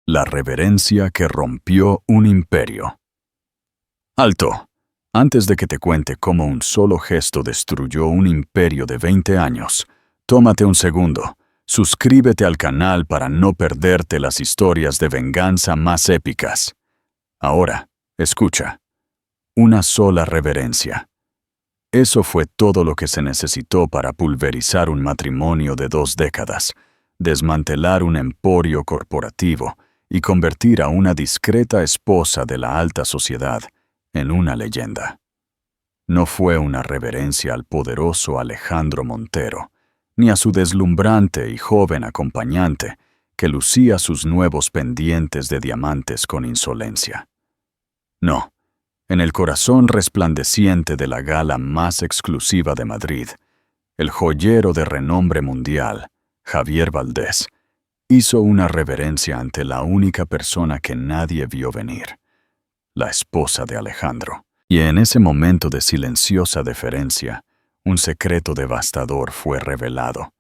La reverencia que rompió un imperio. ¡Alto! Antes de que te cuente cómo un solo gesto destruyó un imperio de 20 años, tómate un segundo. Suscríbete al canal para no perderte las historias de venganza más épicas. Ahora, escucha. Una sola reverencia. Eso fue todo lo que se necesitó para pulverizar un matrimonio de 2 décadas, desmantelar un emporio corporativo y convertir a una discreta esposa de la alta sociedad en una leyenda. No fue una reverencia al poderoso Alejandro Montero, ni a su deslumbrante y joven acompañante, que lucía sus nuevos pendientes de diamantes con insolencia. No, en el corazón resplandeciente de la gala más exclusiva de Madrid, el joyero de renombre mundial, Javier Valdés, hizo una reverencia ante la única persona que nadie vio venir, la esposa de Alejandro. Y en ese momento de silenciosa deferencia, un secreto devastador fue revelado,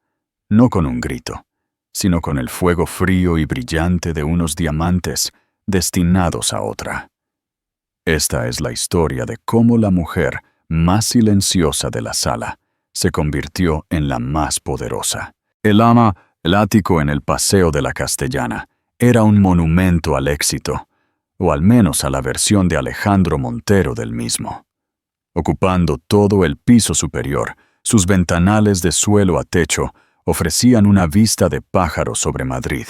no con un grito, sino con el fuego frío y brillante de unos diamantes destinados a otra. Esta es la historia de cómo la mujer más silenciosa de la sala se convirtió en la más poderosa. El ático en el Paseo de la Castellana era un monumento al éxito, o al menos a la versión de Alejandro Montero del mismo. Ocupando todo el piso superior, sus ventanales de suelo a techo ofrecían una vista de pájaro sobre Madrid,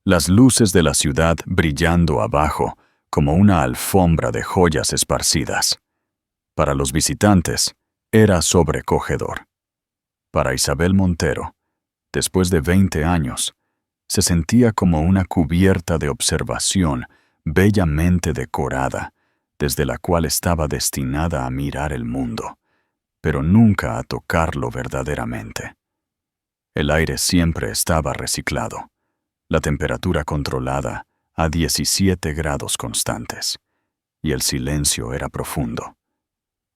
las luces de la ciudad brillando abajo como una alfombra de joyas esparcidas. Para los visitantes, era sobrecogedor. Para Isabel Montero, después de 20 años, se sentía como una cubierta de observación bellamente decorada, desde la cual estaba destinada a mirar el mundo, pero nunca a tocarlo verdaderamente. El aire siempre estaba reciclado, la temperatura controlada a 17 grados constantes, y el silencio era profundo,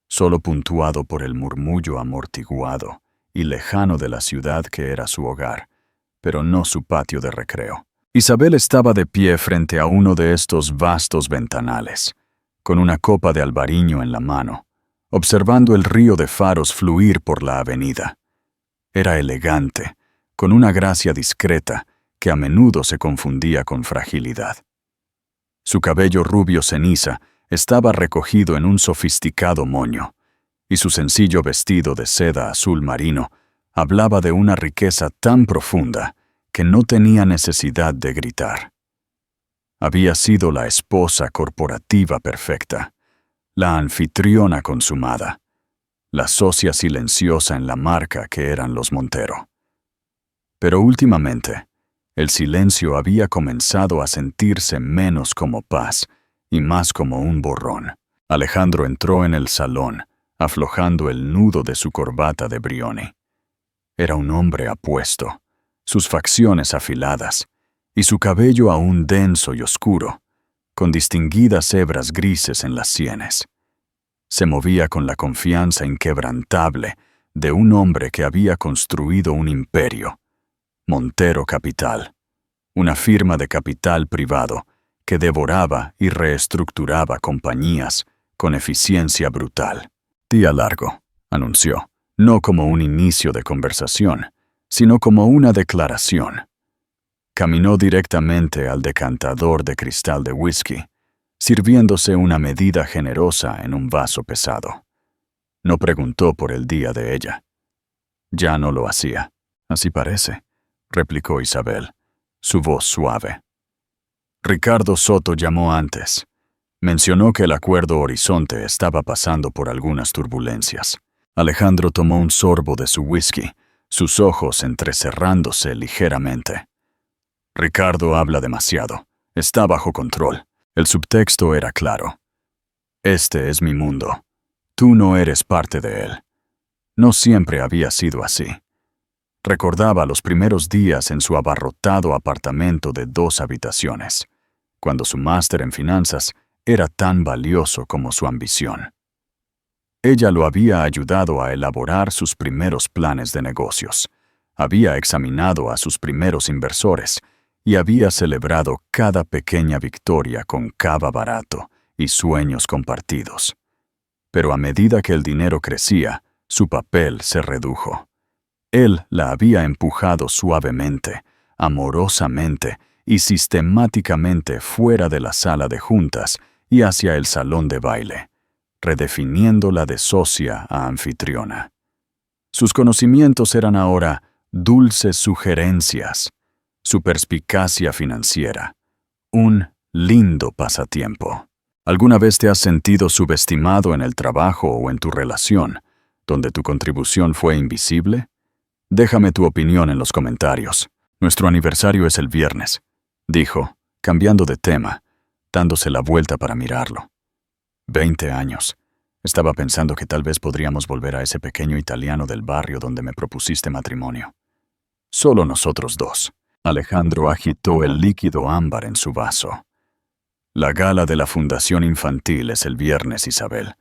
solo puntuado por el murmullo amortiguado y lejano de la ciudad que era su hogar, pero no su patio de recreo. Isabel estaba de pie frente a uno de estos vastos ventanales, con una copa de albariño en la mano, observando el río de faros fluir por la avenida. Era elegante, con una gracia discreta que a menudo se confundía con fragilidad. Su cabello rubio ceniza estaba recogido en un sofisticado moño, y su sencillo vestido de seda azul marino hablaba de una riqueza tan profunda que no tenía necesidad de gritar. Había sido la esposa corporativa perfecta, la anfitriona consumada, la socia silenciosa en la marca que eran los Montero. Pero últimamente, el silencio había comenzado a sentirse menos como paz y más como un borrón. Alejandro entró en el salón, aflojando el nudo de su corbata de Brioni. Era un hombre apuesto, sus facciones afiladas, y su cabello aún denso y oscuro, con distinguidas hebras grises en las sienes. Se movía con la confianza inquebrantable de un hombre que había construido un imperio, Montero Capital, una firma de capital privado que devoraba y reestructuraba compañías con eficiencia brutal. Día largo, anunció, no como un inicio de conversación, sino como una declaración. Caminó directamente al decantador de cristal de whisky, sirviéndose una medida generosa en un vaso pesado. No preguntó por el día de ella. Ya no lo hacía. Así parece, replicó Isabel, su voz suave. Ricardo Soto llamó antes. Mencionó que el Acuerdo Horizonte estaba pasando por algunas turbulencias. Alejandro tomó un sorbo de su whisky, sus ojos entrecerrándose ligeramente. Ricardo habla demasiado. Está bajo control. El subtexto era claro. Este es mi mundo. Tú no eres parte de él. No siempre había sido así. Recordaba los primeros días en su abarrotado apartamento de 2 habitaciones, cuando su máster en finanzas era tan valioso como su ambición. Ella lo había ayudado a elaborar sus primeros planes de negocios, había examinado a sus primeros inversores y había celebrado cada pequeña victoria con cava barato y sueños compartidos. Pero a medida que el dinero crecía, su papel se redujo. Él la había empujado suavemente, amorosamente y sistemáticamente fuera de la sala de juntas y hacia el salón de baile, redefiniéndola de socia a anfitriona. Sus conocimientos eran ahora dulces sugerencias, su perspicacia financiera, un lindo pasatiempo. ¿Alguna vez te has sentido subestimado en el trabajo o en tu relación, donde tu contribución fue invisible? Déjame tu opinión en los comentarios. Nuestro aniversario es el viernes, dijo, cambiando de tema, dándose la vuelta para mirarlo. 20 años. Estaba pensando que tal vez podríamos volver a ese pequeño italiano del barrio donde me propusiste matrimonio. Solo nosotros dos. Alejandro agitó el líquido ámbar en su vaso. La gala de la Fundación Infantil es el viernes, Isabel.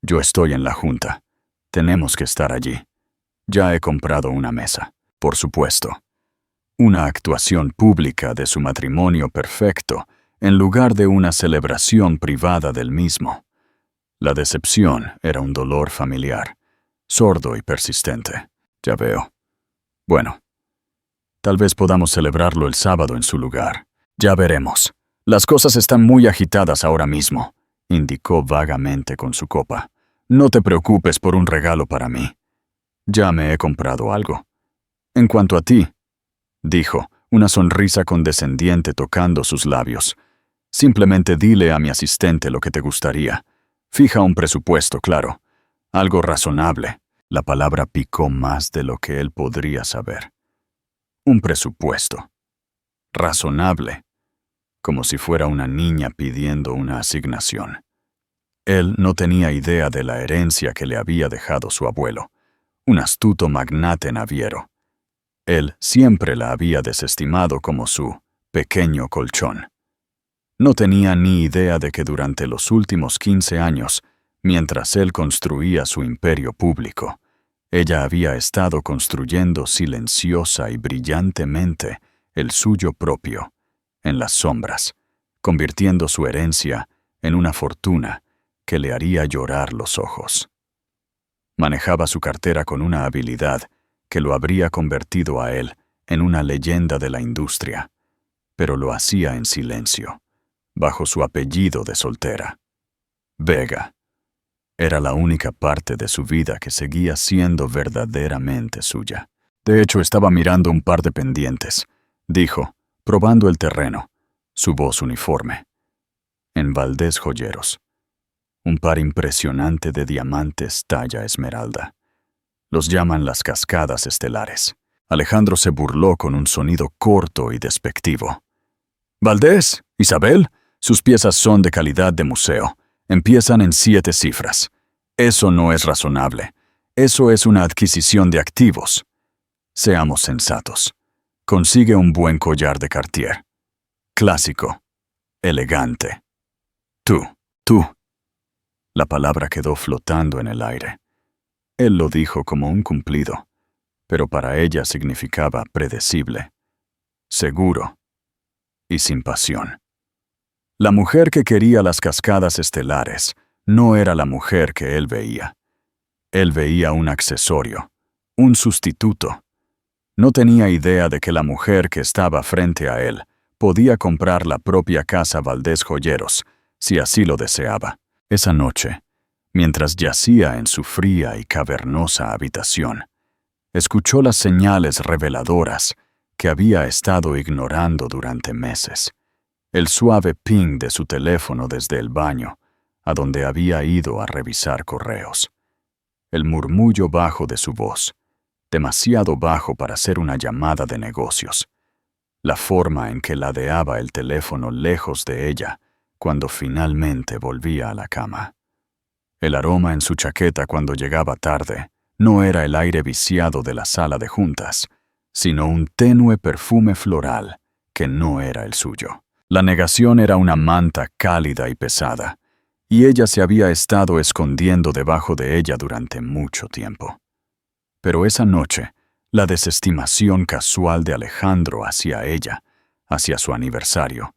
Yo estoy en la junta. Tenemos que estar allí. Ya he comprado una mesa, por supuesto. Una actuación pública de su matrimonio perfecto, en lugar de una celebración privada del mismo. La decepción era un dolor familiar, sordo y persistente. Ya veo. Bueno, tal vez podamos celebrarlo el sábado en su lugar. Ya veremos. Las cosas están muy agitadas ahora mismo, indicó vagamente con su copa. No te preocupes por un regalo para mí. Ya me he comprado algo. En cuanto a ti, dijo, una sonrisa condescendiente tocando sus labios. Simplemente dile a mi asistente lo que te gustaría. Fija un presupuesto, claro. Algo razonable. La palabra picó más de lo que él podría saber. Un presupuesto. Razonable. Como si fuera una niña pidiendo una asignación. Él no tenía idea de la herencia que le había dejado su abuelo, un astuto magnate naviero. Él siempre la había desestimado como su pequeño colchón. No tenía ni idea de que durante los últimos 15 años, mientras él construía su imperio público, ella había estado construyendo silenciosa y brillantemente el suyo propio, en las sombras, convirtiendo su herencia en una fortuna que le haría llorar los ojos. Manejaba su cartera con una habilidad que lo habría convertido a él en una leyenda de la industria, pero lo hacía en silencio, bajo su apellido de soltera. Vega. Era la única parte de su vida que seguía siendo verdaderamente suya. De hecho, estaba mirando un par de pendientes, dijo, probando el terreno, su voz uniforme. En Valdés Joyeros. Un par impresionante de diamantes talla esmeralda. Los llaman las cascadas estelares. Alejandro se burló con un sonido corto y despectivo. «Valdés, Isabel, sus piezas son de calidad de museo. Empiezan en 7 cifras. Eso no es razonable. Eso es una adquisición de activos. Seamos sensatos. Consigue un buen collar de Cartier. Clásico. Elegante. Tú. La palabra quedó flotando en el aire. Él lo dijo como un cumplido, pero para ella significaba predecible, seguro y sin pasión. La mujer que quería las cascadas estelares no era la mujer que él veía. Él veía un accesorio, un sustituto. No tenía idea de que la mujer que estaba frente a él podía comprar la propia casa Valdés Joyeros, si así lo deseaba. Esa noche, mientras yacía en su fría y cavernosa habitación, escuchó las señales reveladoras que había estado ignorando durante meses. El suave ping de su teléfono desde el baño, a donde había ido a revisar correos. El murmullo bajo de su voz, demasiado bajo para ser una llamada de negocios. La forma en que ladeaba el teléfono lejos de ella cuando finalmente volvía a la cama. El aroma en su chaqueta cuando llegaba tarde no era el aire viciado de la sala de juntas, sino un tenue perfume floral que no era el suyo. La negación era una manta cálida y pesada, y ella se había estado escondiendo debajo de ella durante mucho tiempo. Pero esa noche, la desestimación casual de Alejandro hacia ella hacia su aniversario,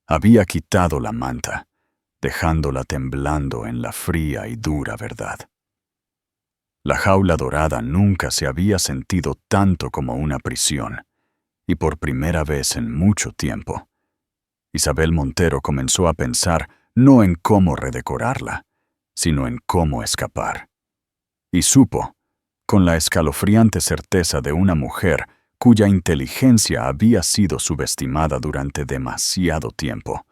había quitado la manta, dejándola temblando en la fría y dura verdad. La jaula dorada nunca se había sentido tanto como una prisión, y por primera vez en mucho tiempo, Isabel Montero comenzó a pensar no en cómo redecorarla, sino en cómo escapar. Y supo, con la escalofriante certeza de una mujer cuya inteligencia había sido subestimada durante demasiado tiempo,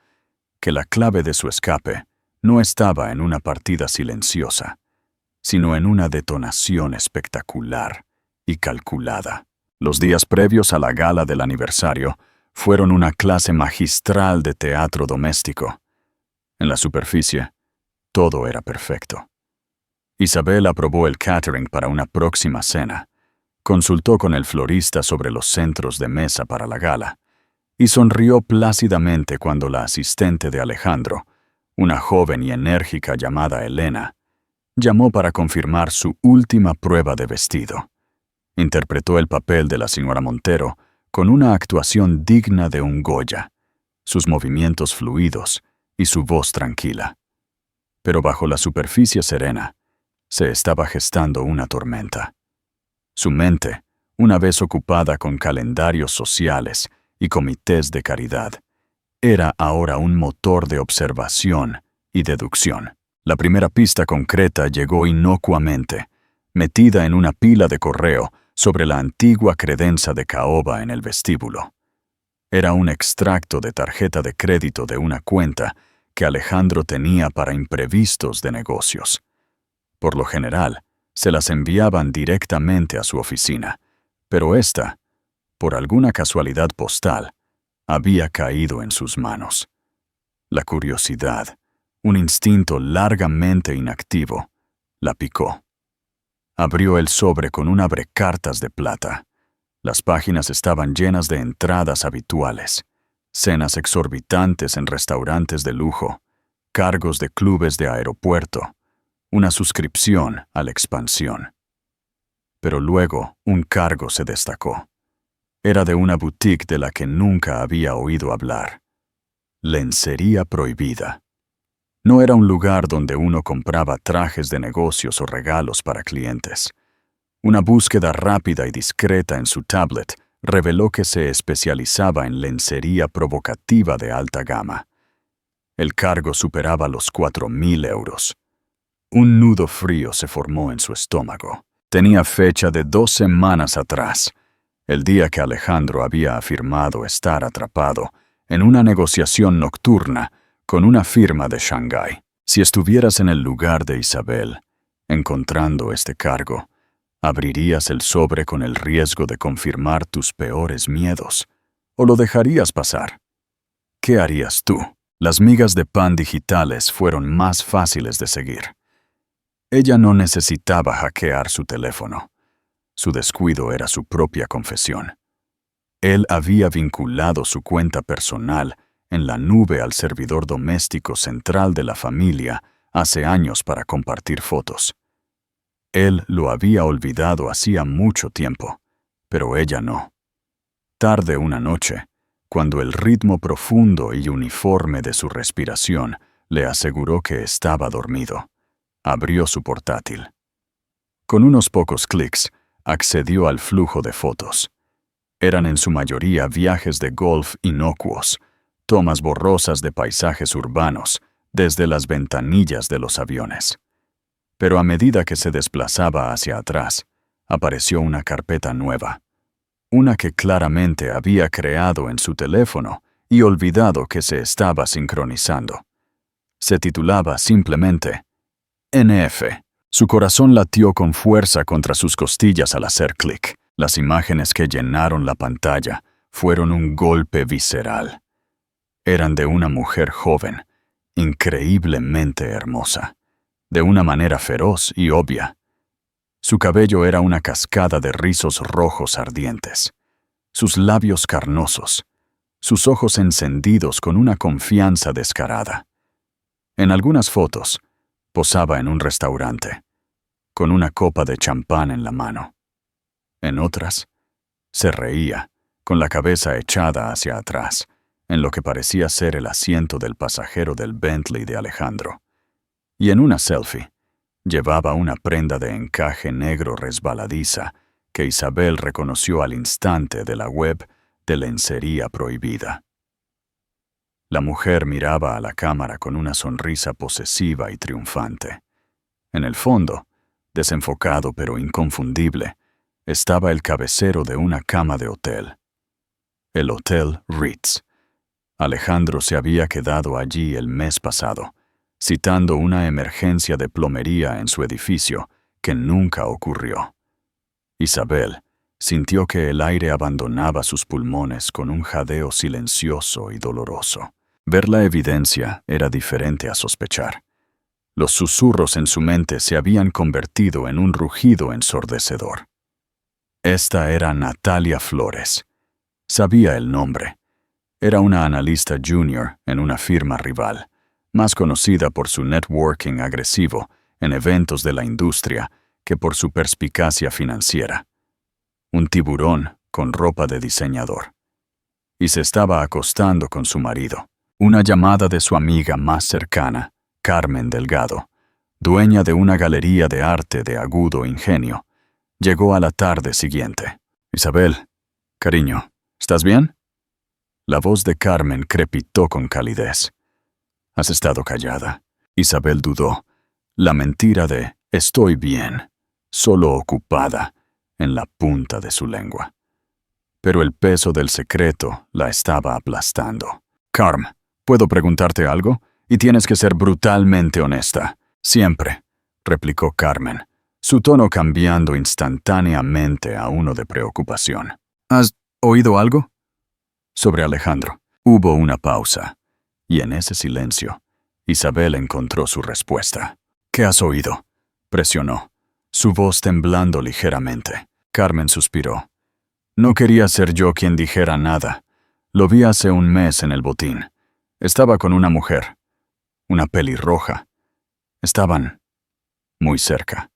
que la clave de su escape no estaba en una partida silenciosa, sino en una detonación espectacular y calculada. Los días previos a la gala del aniversario fueron una clase magistral de teatro doméstico. En la superficie, todo era perfecto. Isabel aprobó el catering para una próxima cena, consultó con el florista sobre los centros de mesa para la gala, y sonrió plácidamente cuando la asistente de Alejandro, una joven y enérgica llamada Elena, llamó para confirmar su última prueba de vestido. Interpretó el papel de la señora Montero con una actuación digna de un Goya, sus movimientos fluidos y su voz tranquila. Pero bajo la superficie serena, se estaba gestando una tormenta. Su mente, una vez ocupada con calendarios sociales y comités de caridad, era ahora un motor de observación y deducción. La primera pista concreta llegó inocuamente, metida en una pila de correo sobre la antigua credenza de caoba en el vestíbulo. Era un extracto de tarjeta de crédito de una cuenta que Alejandro tenía para imprevistos de negocios. Por lo general, se las enviaban directamente a su oficina, pero esta, por alguna casualidad postal, había caído en sus manos. La curiosidad, un instinto largamente inactivo, la picó. Abrió el sobre con un abrecartas de plata. Las páginas estaban llenas de entradas habituales, cenas exorbitantes en restaurantes de lujo, cargos de clubes de aeropuerto, una suscripción a la Expansión. Pero luego un cargo se destacó. Era de una boutique de la que nunca había oído hablar. Lencería prohibida. No era un lugar donde uno compraba trajes de negocios o regalos para clientes. Una búsqueda rápida y discreta en su tablet reveló que se especializaba en lencería provocativa de alta gama. El cargo superaba los 4.000 euros. Un nudo frío se formó en su estómago. Tenía fecha de 2 semanas atrás, el día que Alejandro había afirmado estar atrapado en una negociación nocturna con una firma de Shanghái. Si estuvieras en el lugar de Isabel, encontrando este cargo, ¿abrirías el sobre con el riesgo de confirmar tus peores miedos? ¿O lo dejarías pasar? ¿Qué harías tú? Las migas de pan digitales fueron más fáciles de seguir. Ella no necesitaba hackear su teléfono. Su descuido era su propia confesión. Él había vinculado su cuenta personal en la nube al servidor doméstico central de la familia hace años para compartir fotos. Él lo había olvidado hacía mucho tiempo, pero ella no. Tarde una noche, cuando el ritmo profundo y uniforme de su respiración le aseguró que estaba dormido, abrió su portátil. Con unos pocos clics, accedió al flujo de fotos. Eran en su mayoría viajes de golf inocuos, tomas borrosas de paisajes urbanos desde las ventanillas de los aviones. Pero a medida que se desplazaba hacia atrás, apareció una carpeta nueva, una que claramente había creado en su teléfono y olvidado que se estaba sincronizando. Se titulaba simplemente NF. Su corazón latió con fuerza contra sus costillas al hacer clic. Las imágenes que llenaron la pantalla fueron un golpe visceral. Eran de una mujer joven, increíblemente hermosa, de una manera feroz y obvia. Su cabello era una cascada de rizos rojos ardientes, sus labios carnosos, sus ojos encendidos con una confianza descarada. En algunas fotos, posaba en un restaurante, con una copa de champán en la mano. En otras, se reía, con la cabeza echada hacia atrás, en lo que parecía ser el asiento del pasajero del Bentley de Alejandro. Y en una selfie, llevaba una prenda de encaje negro resbaladiza que Isabel reconoció al instante de la web de lencería prohibida. La mujer miraba a la cámara con una sonrisa posesiva y triunfante. En el fondo, desenfocado pero inconfundible, estaba el cabecero de una cama de hotel. El Hotel Ritz. Alejandro se había quedado allí el mes pasado, citando una emergencia de plomería en su edificio que nunca ocurrió. Isabel sintió que el aire abandonaba sus pulmones con un jadeo silencioso y doloroso. Ver la evidencia era diferente a sospechar. Los susurros en su mente se habían convertido en un rugido ensordecedor. Esta era Natalia Flores. Sabía el nombre. Era una analista junior en una firma rival, más conocida por su networking agresivo en eventos de la industria que por su perspicacia financiera. Un tiburón con ropa de diseñador. Y se estaba acostando con su marido. Una llamada de su amiga más cercana, Carmen Delgado, dueña de una galería de arte de agudo ingenio, llegó a la tarde siguiente. «Isabel, cariño, ¿estás bien?» La voz de Carmen crepitó con calidez. «Has estado callada». Isabel dudó. La mentira de «estoy bien», solo ocupada, en la punta de su lengua. Pero el peso del secreto la estaba aplastando. «Carm, ¿puedo preguntarte algo? Y tienes que ser brutalmente honesta». «Siempre», replicó Carmen, su tono cambiando instantáneamente a uno de preocupación. «¿Has oído algo?» Sobre Alejandro. Hubo una pausa, y en ese silencio, Isabel encontró su respuesta. «¿Qué has oído?», presionó, su voz temblando ligeramente. Carmen suspiró. «No quería ser yo quien dijera nada. Lo vi hace un mes en el botín. Estaba con una mujer, una pelirroja. Estaban muy cerca.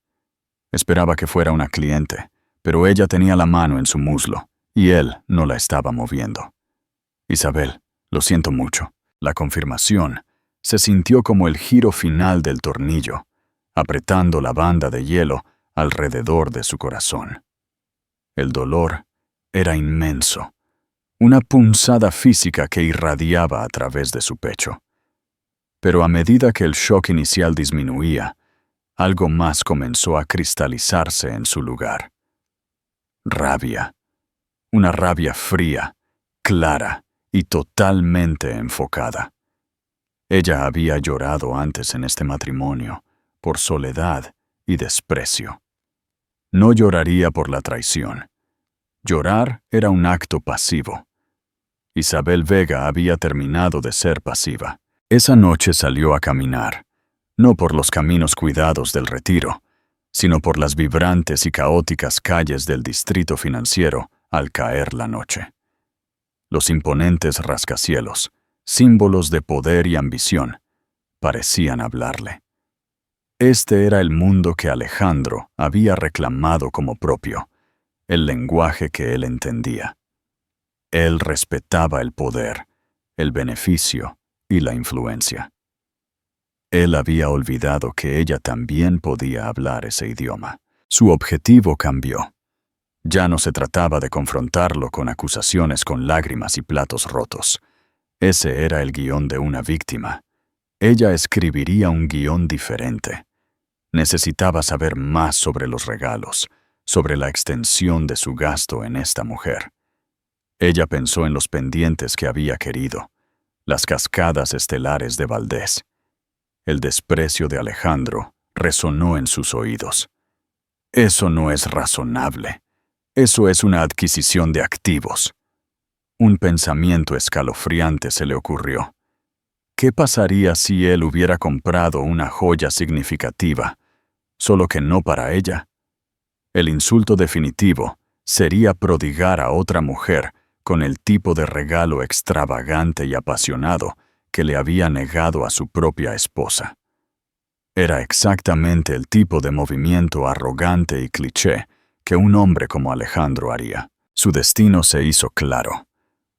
Esperaba que fuera una cliente, pero ella tenía la mano en su muslo, y él no la estaba moviendo. Isabel, lo siento mucho». La confirmación se sintió como el giro final del tornillo, apretando la banda de hielo alrededor de su corazón. El dolor era inmenso, una punzada física que irradiaba a través de su pecho. Pero a medida que el shock inicial disminuía, algo más comenzó a cristalizarse en su lugar. Rabia. Una rabia fría, clara y totalmente enfocada. Ella había llorado antes en este matrimonio, por soledad y desprecio. No lloraría por la traición. Llorar era un acto pasivo. Isabel Vega había terminado de ser pasiva. Esa noche salió a caminar, no por los caminos cuidados del Retiro, sino por las vibrantes y caóticas calles del distrito financiero al caer la noche. Los imponentes rascacielos, símbolos de poder y ambición, parecían hablarle. Este era el mundo que Alejandro había reclamado como propio, el lenguaje que él entendía. Él respetaba el poder, el beneficio y la influencia. Él había olvidado que ella también podía hablar ese idioma. Su objetivo cambió. Ya no se trataba de confrontarlo con acusaciones con lágrimas y platos rotos. Ese era el guión de una víctima. Ella escribiría un guión diferente. Necesitaba saber más sobre los regalos, sobre la extensión de su gasto en esta mujer. Ella pensó en los pendientes que había querido, las cascadas estelares de Valdés. El desprecio de Alejandro resonó en sus oídos. Eso no es razonable. Eso es una adquisición de activos. Un pensamiento escalofriante se le ocurrió. ¿Qué pasaría si él hubiera comprado una joya significativa, solo que no para ella? El insulto definitivo sería prodigar a otra mujer con el tipo de regalo extravagante y apasionado que le había negado a su propia esposa. Era exactamente el tipo de movimiento arrogante y cliché que un hombre como Alejandro haría. Su destino se hizo claro.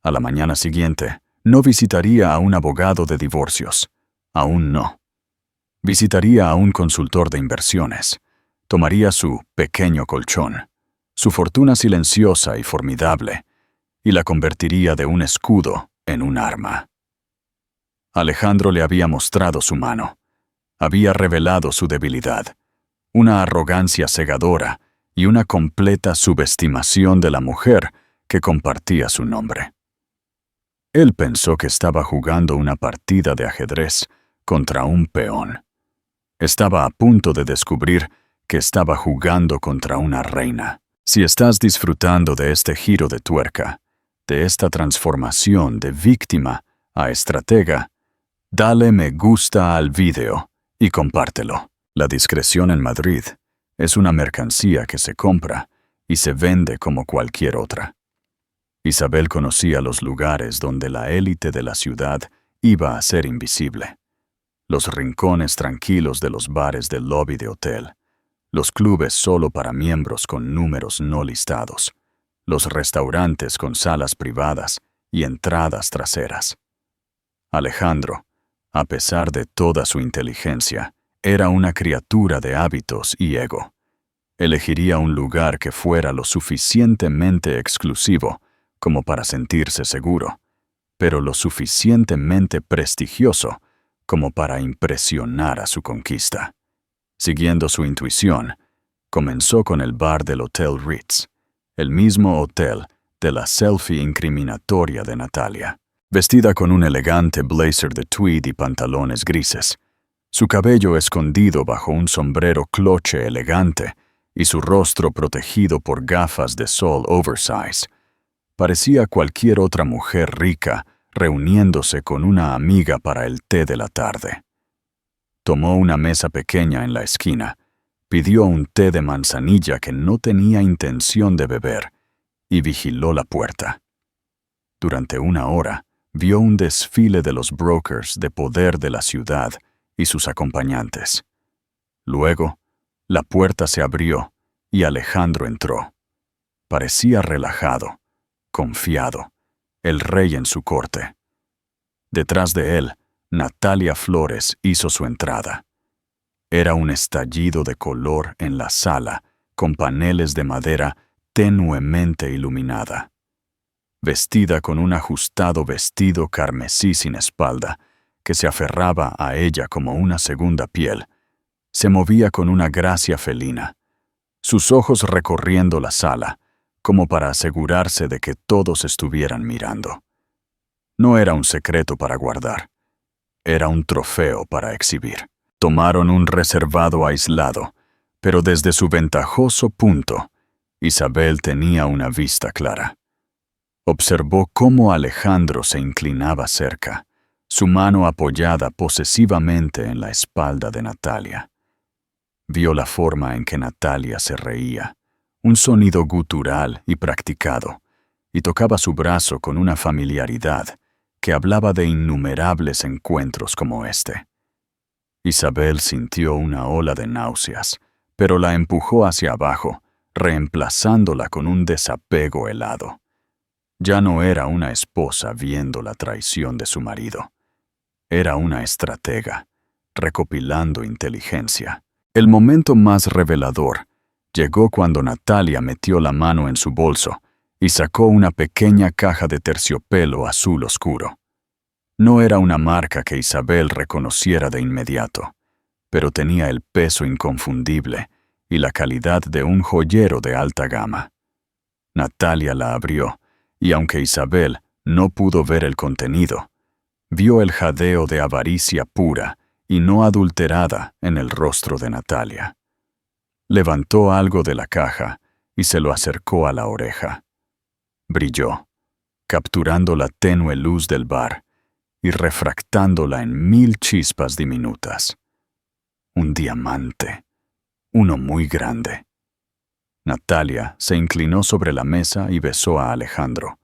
A la mañana siguiente, no visitaría a un abogado de divorcios. Aún no. Visitaría a un consultor de inversiones. Tomaría su pequeño colchón, su fortuna silenciosa y formidable, y la convertiría de un escudo en un arma. Alejandro le había mostrado su mano. Había revelado su debilidad, una arrogancia cegadora y una completa subestimación de la mujer que compartía su nombre. Él pensó que estaba jugando una partida de ajedrez contra un peón. Estaba a punto de descubrir que estaba jugando contra una reina. Si estás disfrutando de este giro de tuerca, de esta transformación de víctima a estratega, dale me gusta al video y compártelo. La discreción en Madrid es una mercancía que se compra y se vende como cualquier otra. Isabel conocía los lugares donde la élite de la ciudad iba a ser invisible. Los rincones tranquilos de los bares del lobby de hotel, los clubes solo para miembros con números no listados, los restaurantes con salas privadas y entradas traseras. Alejandro, a pesar de toda su inteligencia, era una criatura de hábitos y ego. Elegiría un lugar que fuera lo suficientemente exclusivo como para sentirse seguro, pero lo suficientemente prestigioso como para impresionar a su conquista. Siguiendo su intuición, comenzó con el bar del Hotel Ritz, el mismo hotel de la selfie incriminatoria de Natalia. Vestida con un elegante blazer de tweed y pantalones grises, su cabello escondido bajo un sombrero cloche elegante y su rostro protegido por gafas de sol oversize, parecía cualquier otra mujer rica reuniéndose con una amiga para el té de la tarde. Tomó una mesa pequeña en la esquina, pidió un té de manzanilla que no tenía intención de beber y vigiló la puerta. Durante una hora, vio un desfile de los brokers de poder de la ciudad y sus acompañantes. Luego, la puerta se abrió y Alejandro entró. Parecía relajado, confiado, el rey en su corte. Detrás de él, Natalia Flores hizo su entrada. Era un estallido de color en la sala, con paneles de madera tenuemente iluminada. Vestida con un ajustado vestido carmesí sin espalda, que se aferraba a ella como una segunda piel, se movía con una gracia felina, sus ojos recorriendo la sala, como para asegurarse de que todos estuvieran mirando. No era un secreto para guardar, era un trofeo para exhibir. Tomaron un reservado aislado, pero desde su ventajoso punto, Isabel tenía una vista clara. Observó cómo Alejandro se inclinaba cerca, su mano apoyada posesivamente en la espalda de Natalia. Vio la forma en que Natalia se reía, un sonido gutural y practicado, y tocaba su brazo con una familiaridad que hablaba de innumerables encuentros como este. Isabel sintió una ola de náuseas, pero la empujó hacia abajo, reemplazándola con un desapego helado. Ya no era una esposa viendo la traición de su marido. Era una estratega, recopilando inteligencia. El momento más revelador llegó cuando Natalia metió la mano en su bolso y sacó una pequeña caja de terciopelo azul oscuro. No era una marca que Isabel reconociera de inmediato, pero tenía el peso inconfundible y la calidad de un joyero de alta gama. Natalia la abrió, y aunque Isabel no pudo ver el contenido, vio el jadeo de avaricia pura y no adulterada en el rostro de Natalia. Levantó algo de la caja y se lo acercó a la oreja. Brilló, capturando la tenue luz del bar y refractándola en 1000 chispas diminutas. Un diamante, uno muy grande. Natalia se inclinó sobre la mesa y besó a Alejandro,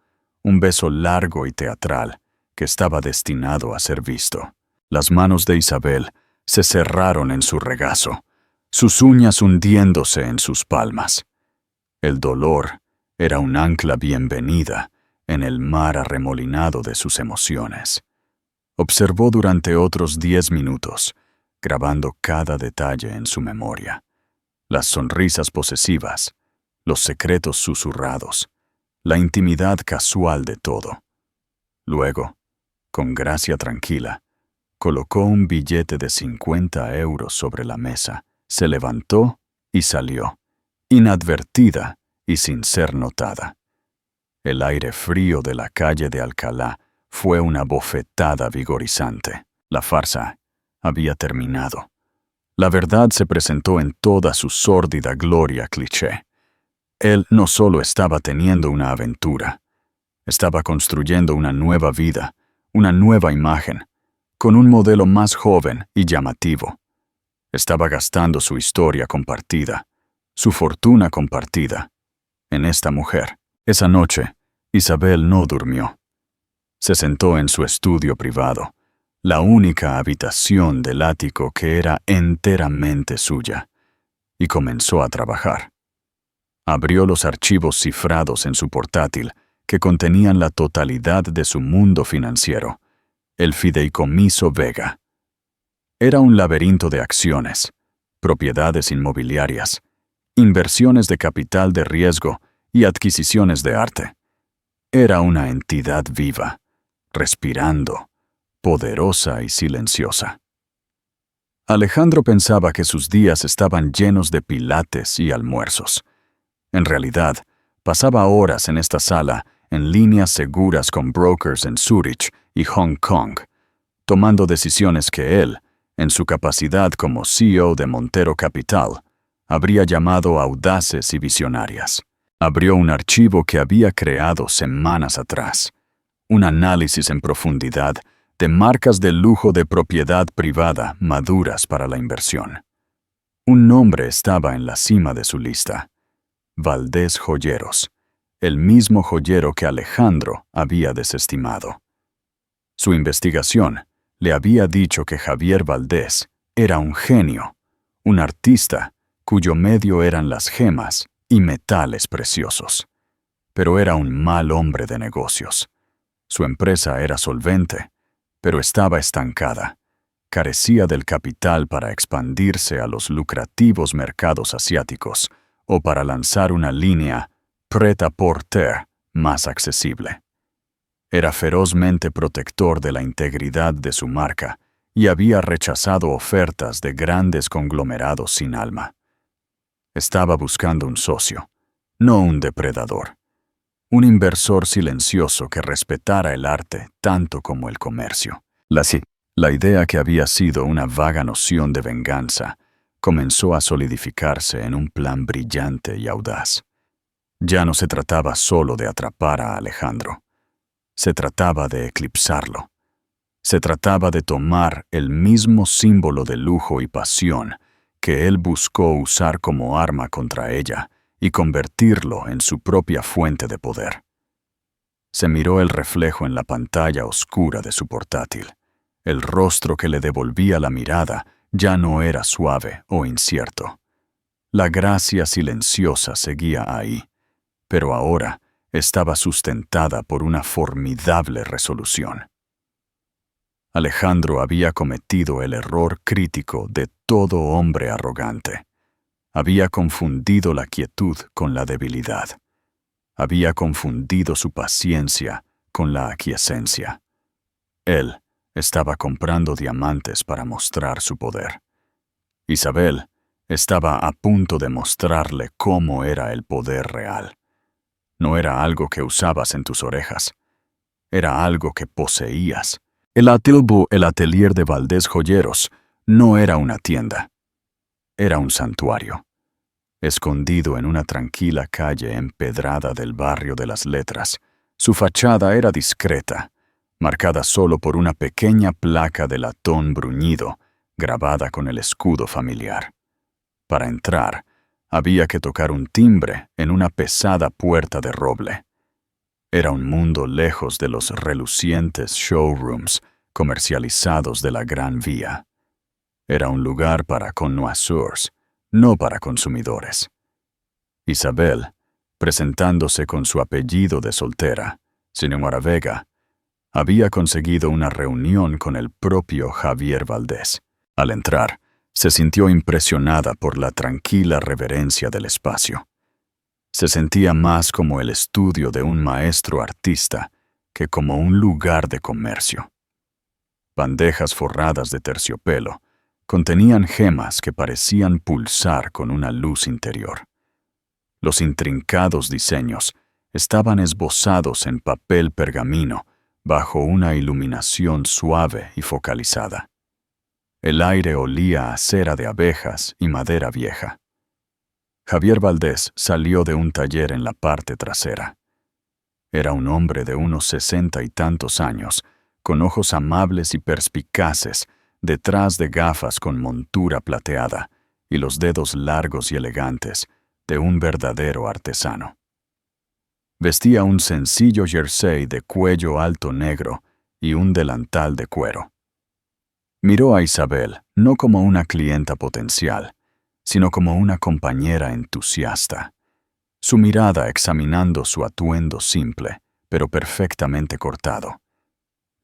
un beso largo y teatral que estaba destinado a ser visto. Las manos de Isabel se cerraron en su regazo, sus uñas hundiéndose en sus palmas. El dolor, Era un ancla bienvenida en el mar arremolinado de sus emociones. Observó durante otros 10 minutos, grabando cada detalle en su memoria. Las sonrisas posesivas, los secretos susurrados, la intimidad casual de todo. Luego, con gracia tranquila, colocó un billete de 50 euros sobre la mesa, se levantó y salió, inadvertida y sin ser notada. El aire frío de la calle de Alcalá fue una bofetada vigorizante. La farsa había terminado. La verdad se presentó en toda su sórdida gloria cliché. Él no solo estaba teniendo una aventura, estaba construyendo una nueva vida, una nueva imagen, con un modelo más joven y llamativo. Estaba gastando su historia compartida, su fortuna compartida, en esta mujer. Esa noche, Isabel no durmió. Se sentó en su estudio privado, la única habitación del ático que era enteramente suya, y comenzó a trabajar. Abrió los archivos cifrados en su portátil que contenían la totalidad de su mundo financiero, el Fideicomiso Vega. Era un laberinto de acciones, propiedades inmobiliarias, inversiones de capital de riesgo y adquisiciones de arte. Era una entidad viva, respirando, poderosa y silenciosa. Alejandro pensaba que sus días estaban llenos de pilates y almuerzos. En realidad, pasaba horas en esta sala en líneas seguras con brokers en Zúrich y Hong Kong, tomando decisiones que él, en su capacidad como CEO de Montero Capital, habría llamado audaces y visionarias. Abrió un archivo que había creado semanas atrás, un análisis en profundidad de marcas de lujo de propiedad privada maduras para la inversión. Un nombre estaba en la cima de su lista: Valdés Joyeros, el mismo joyero que Alejandro había desestimado. Su investigación le había dicho que Javier Valdés era un genio, un artista cuyo medio eran las gemas y metales preciosos. Pero era un mal hombre de negocios. Su empresa era solvente, pero estaba estancada. Carecía del capital para expandirse a los lucrativos mercados asiáticos o para lanzar una línea prêt-à-porter más accesible. Era ferozmente protector de la integridad de su marca y había rechazado ofertas de grandes conglomerados sin alma. Estaba buscando un socio, no un depredador. Un inversor silencioso que respetara el arte tanto como el comercio. La idea que había sido una vaga noción de venganza comenzó a solidificarse en un plan brillante y audaz. Ya no se trataba solo de atrapar a Alejandro. Se trataba de eclipsarlo. Se trataba de tomar el mismo símbolo de lujo y pasión que él buscó usar como arma contra ella y convertirlo en su propia fuente de poder. Se miró el reflejo en la pantalla oscura de su portátil. El rostro que le devolvía la mirada ya no era suave o incierto. La gracia silenciosa seguía ahí, pero ahora estaba sustentada por una formidable resolución. Alejandro había cometido el error crítico de todo hombre arrogante. Había confundido la quietud con la debilidad. Había confundido su paciencia con la aquiescencia. Él estaba comprando diamantes para mostrar su poder. Isabel estaba a punto de mostrarle cómo era el poder real. No era algo que usabas en tus orejas. Era algo que poseías. El atelier de Valdés Joyeros no era una tienda. Era un santuario. Escondido en una tranquila calle empedrada del barrio de las Letras, su fachada era discreta, marcada solo por una pequeña placa de latón bruñido, grabada con el escudo familiar. Para entrar, había que tocar un timbre en una pesada puerta de roble. Era un mundo lejos de los relucientes showrooms comercializados de la Gran Vía. Era un lugar para connoisseurs, no para consumidores. Isabel presentándose con su apellido de soltera, señora Vega, había conseguido una reunión con el propio Javier Valdés. Al entrar, se sintió impresionada por la tranquila reverencia del espacio. Se sentía más como el estudio de un maestro artista que como un lugar de comercio. Bandejas forradas de terciopelo contenían gemas que parecían pulsar con una luz interior. Los intrincados diseños estaban esbozados en papel pergamino bajo una iluminación suave y focalizada. El aire olía a cera de abejas y madera vieja. Javier Valdés salió de un taller en la parte trasera. Era un hombre de unos 60 y tantos años, con ojos amables y perspicaces, detrás de gafas con montura plateada y los dedos largos y elegantes de un verdadero artesano. Vestía un sencillo jersey de cuello alto negro y un delantal de cuero. Miró a Isabel no como una clienta potencial, sino como una compañera entusiasta. Su mirada examinando su atuendo simple, pero perfectamente cortado.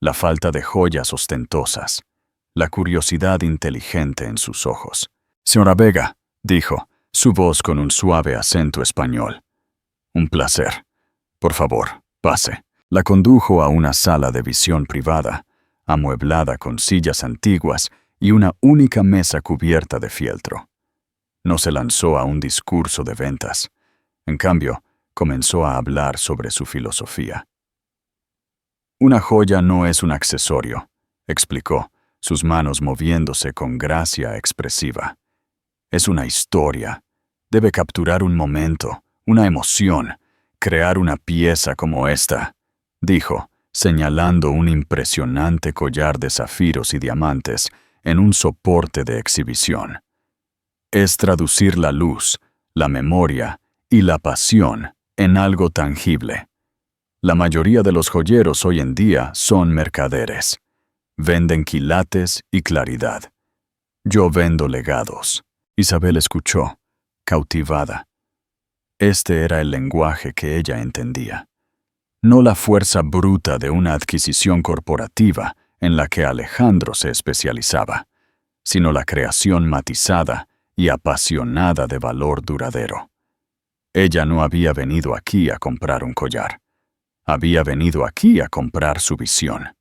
La falta de joyas ostentosas, la curiosidad inteligente en sus ojos. «Señora Vega», dijo, su voz con un suave acento español. «Un placer. Por favor, pase». La condujo a una sala de visión privada, amueblada con sillas antiguas y una única mesa cubierta de fieltro. No se lanzó a un discurso de ventas. En cambio, comenzó a hablar sobre su filosofía. «Una joya no es un accesorio», explicó, sus manos moviéndose con gracia expresiva. «Es una historia. Debe capturar un momento, una emoción, crear una pieza como esta», dijo, señalando un impresionante collar de zafiros y diamantes en un soporte de exhibición. «Es traducir la luz, la memoria y la pasión en algo tangible. La mayoría de los joyeros hoy en día son mercaderes. Venden quilates y claridad. Yo vendo legados». Isabel escuchó, cautivada. Este era el lenguaje que ella entendía. No la fuerza bruta de una adquisición corporativa en la que Alejandro se especializaba, sino la creación matizada y apasionada de valor duradero. Ella no había venido aquí a comprar un collar. Había venido aquí a comprar su visión.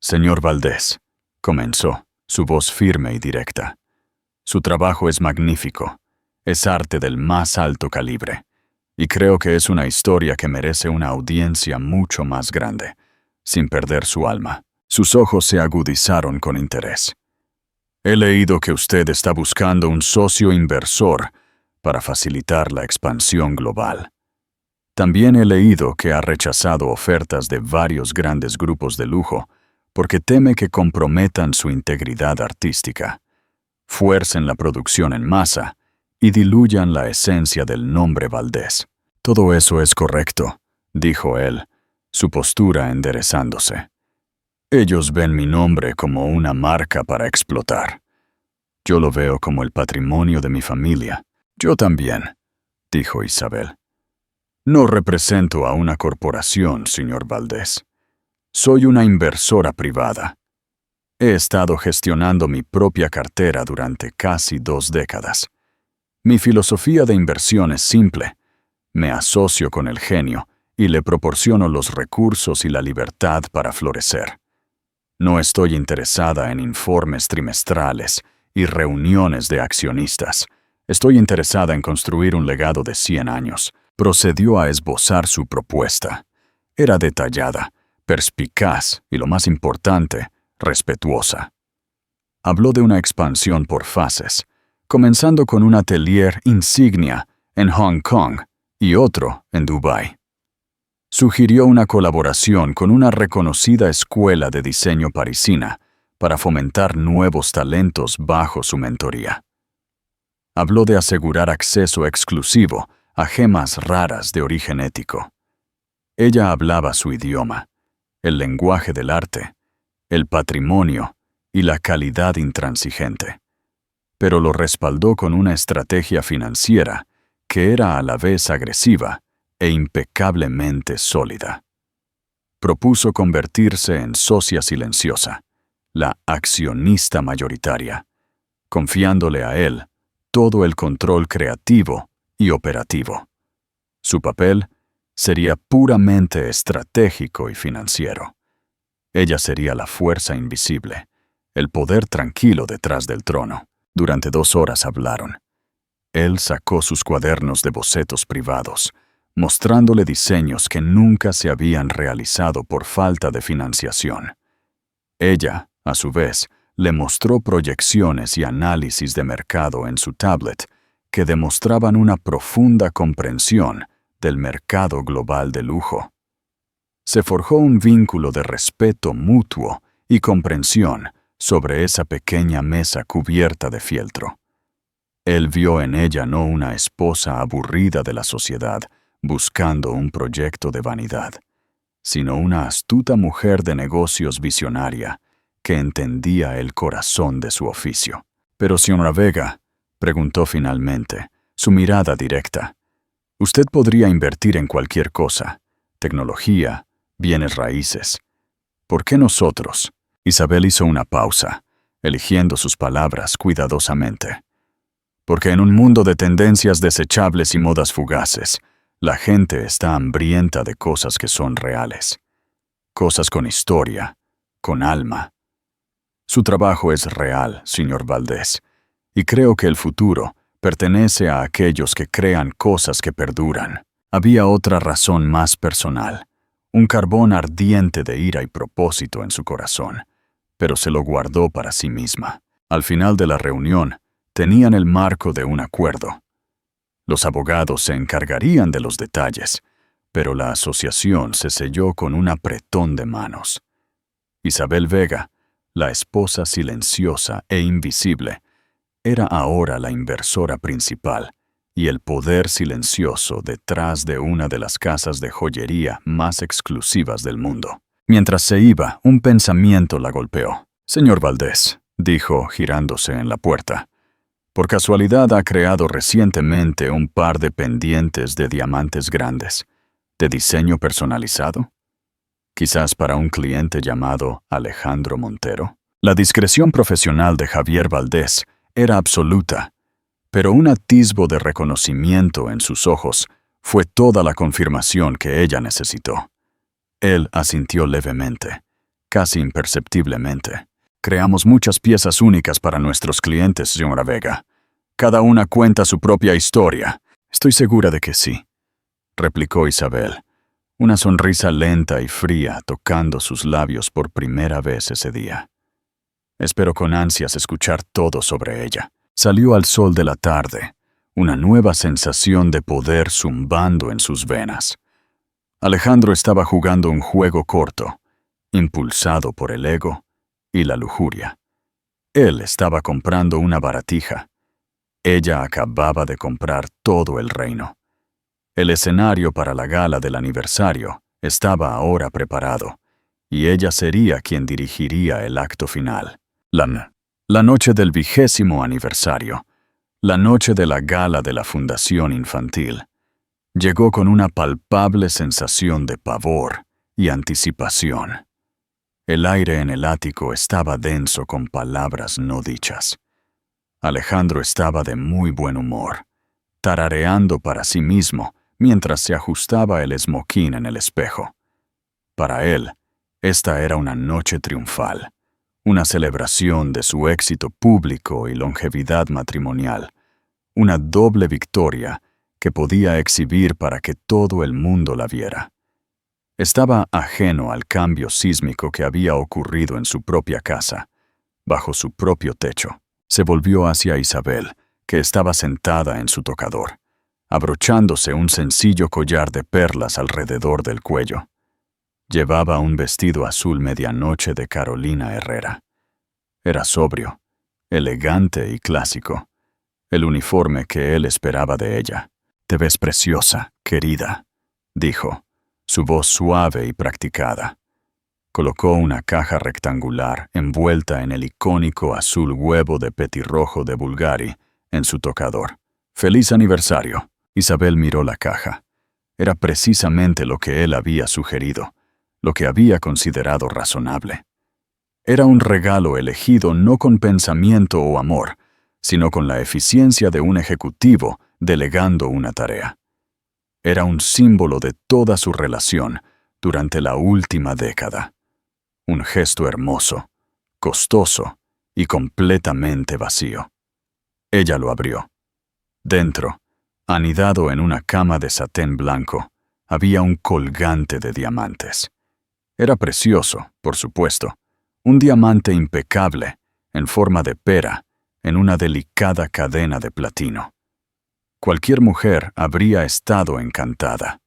«Señor Valdés», comenzó, su voz firme y directa. «Su trabajo es magnífico. Es arte del más alto calibre. Y creo que es una historia que merece una audiencia mucho más grande, sin perder su alma». Sus ojos se agudizaron con interés. «He leído que usted está buscando un socio inversor para facilitar la expansión global. También he leído que ha rechazado ofertas de varios grandes grupos de lujo porque teme que comprometan su integridad artística, fuercen la producción en masa y diluyan la esencia del nombre Valdés». «Todo eso es correcto», dijo él, su postura enderezándose. «Ellos ven mi nombre como una marca para explotar. Yo lo veo como el patrimonio de mi familia». «Yo también», dijo Isabel. «No represento a una corporación, señor Valdés. Soy una inversora privada. He estado gestionando mi propia cartera durante casi 2 décadas. Mi filosofía de inversión es simple. Me asocio con el genio y le proporciono los recursos y la libertad para florecer. No estoy interesada en informes trimestrales y reuniones de accionistas. Estoy interesada en construir un legado de 100 años». Procedió a esbozar su propuesta. Era detallada, perspicaz y, lo más importante, respetuosa. Habló de una expansión por fases, comenzando con un atelier insignia en Hong Kong y otro en Dubái. Sugirió una colaboración con una reconocida escuela de diseño parisina para fomentar nuevos talentos bajo su mentoría. Habló de asegurar acceso exclusivo a gemas raras de origen ético. Ella hablaba su idioma, el lenguaje del arte, el patrimonio y la calidad intransigente. pero lo respaldó con una estrategia financiera que era a la vez agresiva e impecablemente sólida. Propuso convertirse en socia silenciosa, la accionista mayoritaria, confiándole a él todo el control creativo y operativo. Su papel sería puramente estratégico y financiero. Ella sería la fuerza invisible, el poder tranquilo detrás del trono. Durante 2 horas hablaron. Él sacó sus cuadernos de bocetos privados, mostrándole diseños que nunca se habían realizado por falta de financiación. Ella, a su vez, le mostró proyecciones y análisis de mercado en su tablet que demostraban una profunda comprensión del mercado global de lujo. Se forjó un vínculo de respeto mutuo y comprensión sobre esa pequeña mesa cubierta de fieltro. Él vio en ella no una esposa aburrida de la sociedad buscando un proyecto de vanidad, sino una astuta mujer de negocios visionaria que entendía el corazón de su oficio. «Pero, señora Vega», preguntó finalmente, su mirada directa, «usted podría invertir en cualquier cosa, tecnología, bienes raíces. ¿Por qué nosotros?» Isabel hizo una pausa, eligiendo sus palabras cuidadosamente. «Porque en un mundo de tendencias desechables y modas fugaces, la gente está hambrienta de cosas que son reales. Cosas con historia, con alma. Su trabajo es real, señor Valdés, y creo que el futuro pertenece a aquellos que crean cosas que perduran». Había otra razón más personal, un carbón ardiente de ira y propósito en su corazón, pero se lo guardó para sí misma. Al final de la reunión, tenían el marco de un acuerdo. Los abogados se encargarían de los detalles, pero la asociación se selló con un apretón de manos. Isabel Vega, la esposa silenciosa e invisible, era ahora la inversora principal y el poder silencioso detrás de una de las casas de joyería más exclusivas del mundo. Mientras se iba, un pensamiento la golpeó. «Señor Valdés», dijo, girándose en la puerta, «por casualidad ha creado recientemente un par de pendientes de diamantes grandes, de diseño personalizado. Quizás para un cliente llamado Alejandro Montero». La discreción profesional de Javier Valdés era absoluta, pero un atisbo de reconocimiento en sus ojos fue toda la confirmación que ella necesitó. Él asintió levemente, casi imperceptiblemente. «Creamos muchas piezas únicas para nuestros clientes, señora Vega. Cada una cuenta su propia historia». «Estoy segura de que sí», replicó Isabel, una sonrisa lenta y fría tocando sus labios por primera vez ese día. «Espero con ansias escuchar todo sobre ella». Salió al sol de la tarde, una nueva sensación de poder zumbando en sus venas. Alejandro estaba jugando un juego corto, impulsado por el ego y la lujuria. Él estaba comprando una baratija. Ella acababa de comprar todo el reino. El escenario para la gala del aniversario estaba ahora preparado, y ella sería quien dirigiría el acto final. La noche del 20º aniversario, la noche de la gala de la Fundación Infantil, llegó con una palpable sensación de pavor y anticipación. El aire en el ático estaba denso con palabras no dichas. Alejandro estaba de muy buen humor, tarareando para sí mismo mientras se ajustaba el esmoquín en el espejo. Para él, esta era una noche triunfal, una celebración de su éxito público y longevidad matrimonial, una doble victoria que podía exhibir para que todo el mundo la viera. Estaba ajeno al cambio sísmico que había ocurrido en su propia casa, bajo su propio techo. Se volvió hacia Isabel, que estaba sentada en su tocador, abrochándose un sencillo collar de perlas alrededor del cuello. Llevaba un vestido azul medianoche de Carolina Herrera. Era sobrio, elegante y clásico, el uniforme que él esperaba de ella. «Te ves preciosa, querida», dijo, su voz suave y practicada. Colocó una caja rectangular envuelta en el icónico azul huevo de petirrojo de Bulgari en su tocador. ¡Feliz aniversario! Isabel miró la caja. Era precisamente lo que él había sugerido, lo que había considerado razonable. Era un regalo elegido no con pensamiento o amor, sino con la eficiencia de un ejecutivo delegando una tarea. Era un símbolo de toda su relación durante la última década. Un gesto hermoso, costoso y completamente vacío. Ella lo abrió. Dentro, anidado en una cama de satén blanco, había un colgante de diamantes. Era precioso, por supuesto, un diamante impecable, en forma de pera, en una delicada cadena de platino. Cualquier mujer habría estado encantada.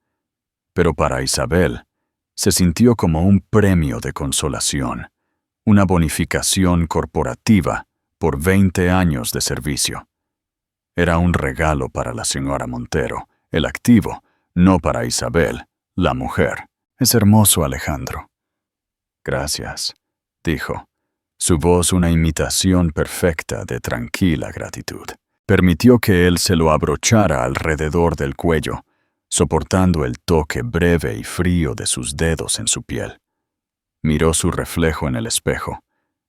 Pero para Isabel, se sintió como un premio de consolación, una bonificación corporativa por 20 años de servicio. Era un regalo para la señora Montero, el activo, no para Isabel, la mujer. Es hermoso, Alejandro. Gracias, dijo, su voz una imitación perfecta de tranquila gratitud. Permitió que él se lo abrochara alrededor del cuello, soportando el toque breve y frío de sus dedos en su piel. Miró su reflejo en el espejo,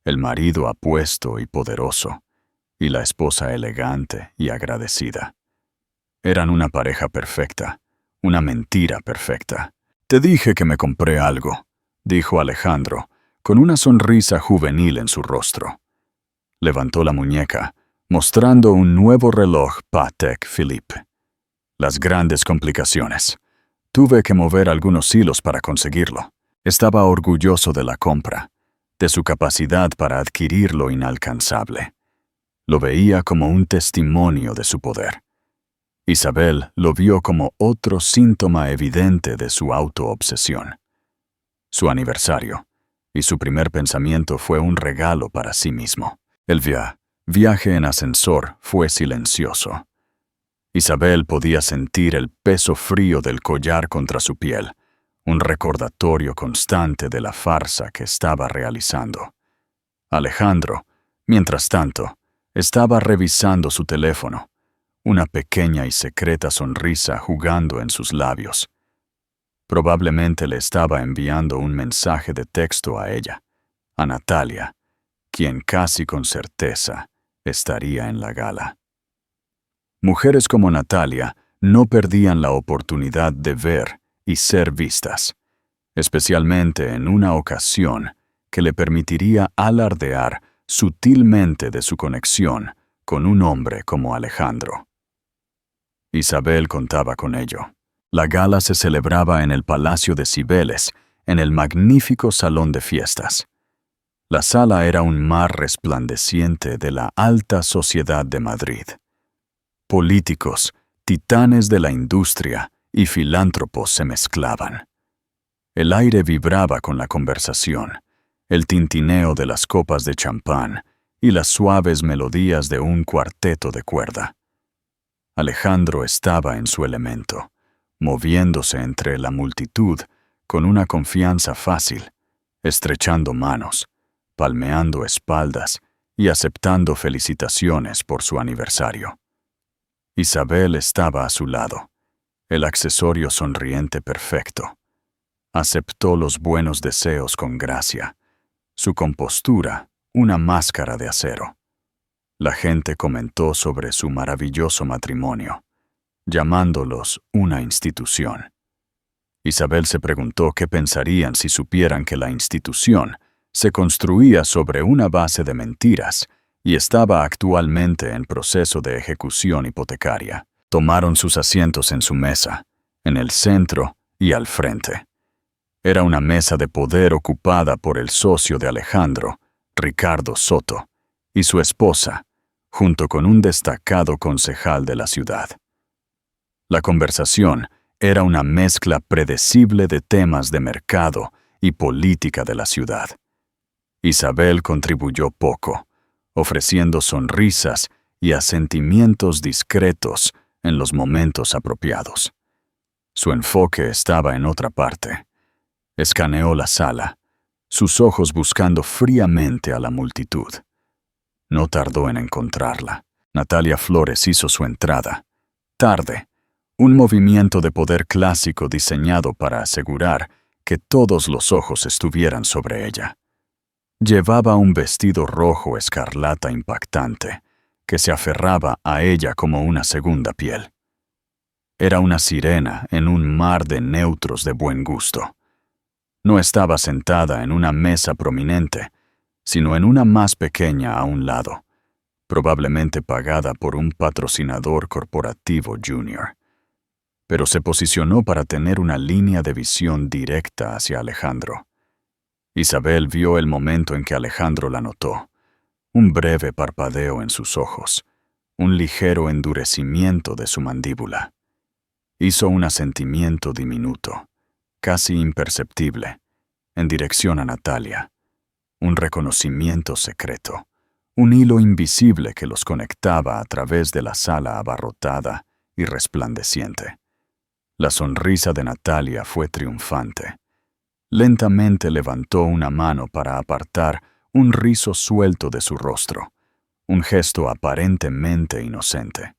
el marido apuesto y poderoso, y la esposa elegante y agradecida. Eran una pareja perfecta, una mentira perfecta. «Te dije que me compré algo», dijo Alejandro, con una sonrisa juvenil en su rostro. Levantó la muñeca, mostrando un nuevo reloj Patek Philippe. Las grandes complicaciones. Tuve que mover algunos hilos para conseguirlo. Estaba orgulloso de la compra, de su capacidad para adquirir lo inalcanzable. Lo veía como un testimonio de su poder. Isabel lo vio como otro síntoma evidente de su autoobsesión. Su aniversario, y su primer pensamiento fue un regalo para sí mismo. El viaje en ascensor fue silencioso. Isabel podía sentir el peso frío del collar contra su piel, un recordatorio constante de la farsa que estaba realizando. Alejandro, mientras tanto, estaba revisando su teléfono, una pequeña y secreta sonrisa jugando en sus labios. Probablemente le estaba enviando un mensaje de texto a ella, a Natalia, quien casi con certeza estaría en la gala. Mujeres como Natalia no perdían la oportunidad de ver y ser vistas, especialmente en una ocasión que le permitiría alardear sutilmente de su conexión con un hombre como Alejandro. Isabel contaba con ello. La gala se celebraba en el Palacio de Cibeles, en el magnífico salón de fiestas. La sala era un mar resplandeciente de la alta sociedad de Madrid. Políticos, titanes de la industria y filántropos se mezclaban. El aire vibraba con la conversación, el tintineo de las copas de champán y las suaves melodías de un cuarteto de cuerda. Alejandro estaba en su elemento, moviéndose entre la multitud con una confianza fácil, estrechando manos, palmeando espaldas y aceptando felicitaciones por su aniversario. Isabel estaba a su lado, el accesorio sonriente perfecto. Aceptó los buenos deseos con gracia, su compostura una máscara de acero. La gente comentó sobre su maravilloso matrimonio, llamándolos una institución. Isabel se preguntó qué pensarían si supieran que la institución se construía sobre una base de mentiras y estaba actualmente en proceso de ejecución hipotecaria. Tomaron sus asientos en su mesa, en el centro y al frente. Era una mesa de poder ocupada por el socio de Alejandro, Ricardo Soto, y su esposa, junto con un destacado concejal de la ciudad. La conversación era una mezcla predecible de temas de mercado y política de la ciudad. Isabel contribuyó poco, ofreciendo sonrisas y asentimientos discretos en los momentos apropiados. Su enfoque estaba en otra parte. Escaneó la sala, sus ojos buscando fríamente a la multitud. No tardó en encontrarla. Natalia Flores hizo su entrada. Tarde, un movimiento de poder clásico diseñado para asegurar que todos los ojos estuvieran sobre ella. Llevaba un vestido rojo escarlata impactante, que se aferraba a ella como una segunda piel. Era una sirena en un mar de neutros de buen gusto. No estaba sentada en una mesa prominente, sino en una más pequeña a un lado, probablemente pagada por un patrocinador corporativo junior. Pero se posicionó para tener una línea de visión directa hacia Alejandro. Isabel vio el momento en que Alejandro la notó. Un breve parpadeo en sus ojos, un ligero endurecimiento de su mandíbula. Hizo un asentimiento diminuto, casi imperceptible, en dirección a Natalia. Un reconocimiento secreto, un hilo invisible que los conectaba a través de la sala abarrotada y resplandeciente. La sonrisa de Natalia fue triunfante. Lentamente levantó una mano para apartar un rizo suelto de su rostro, un gesto aparentemente inocente.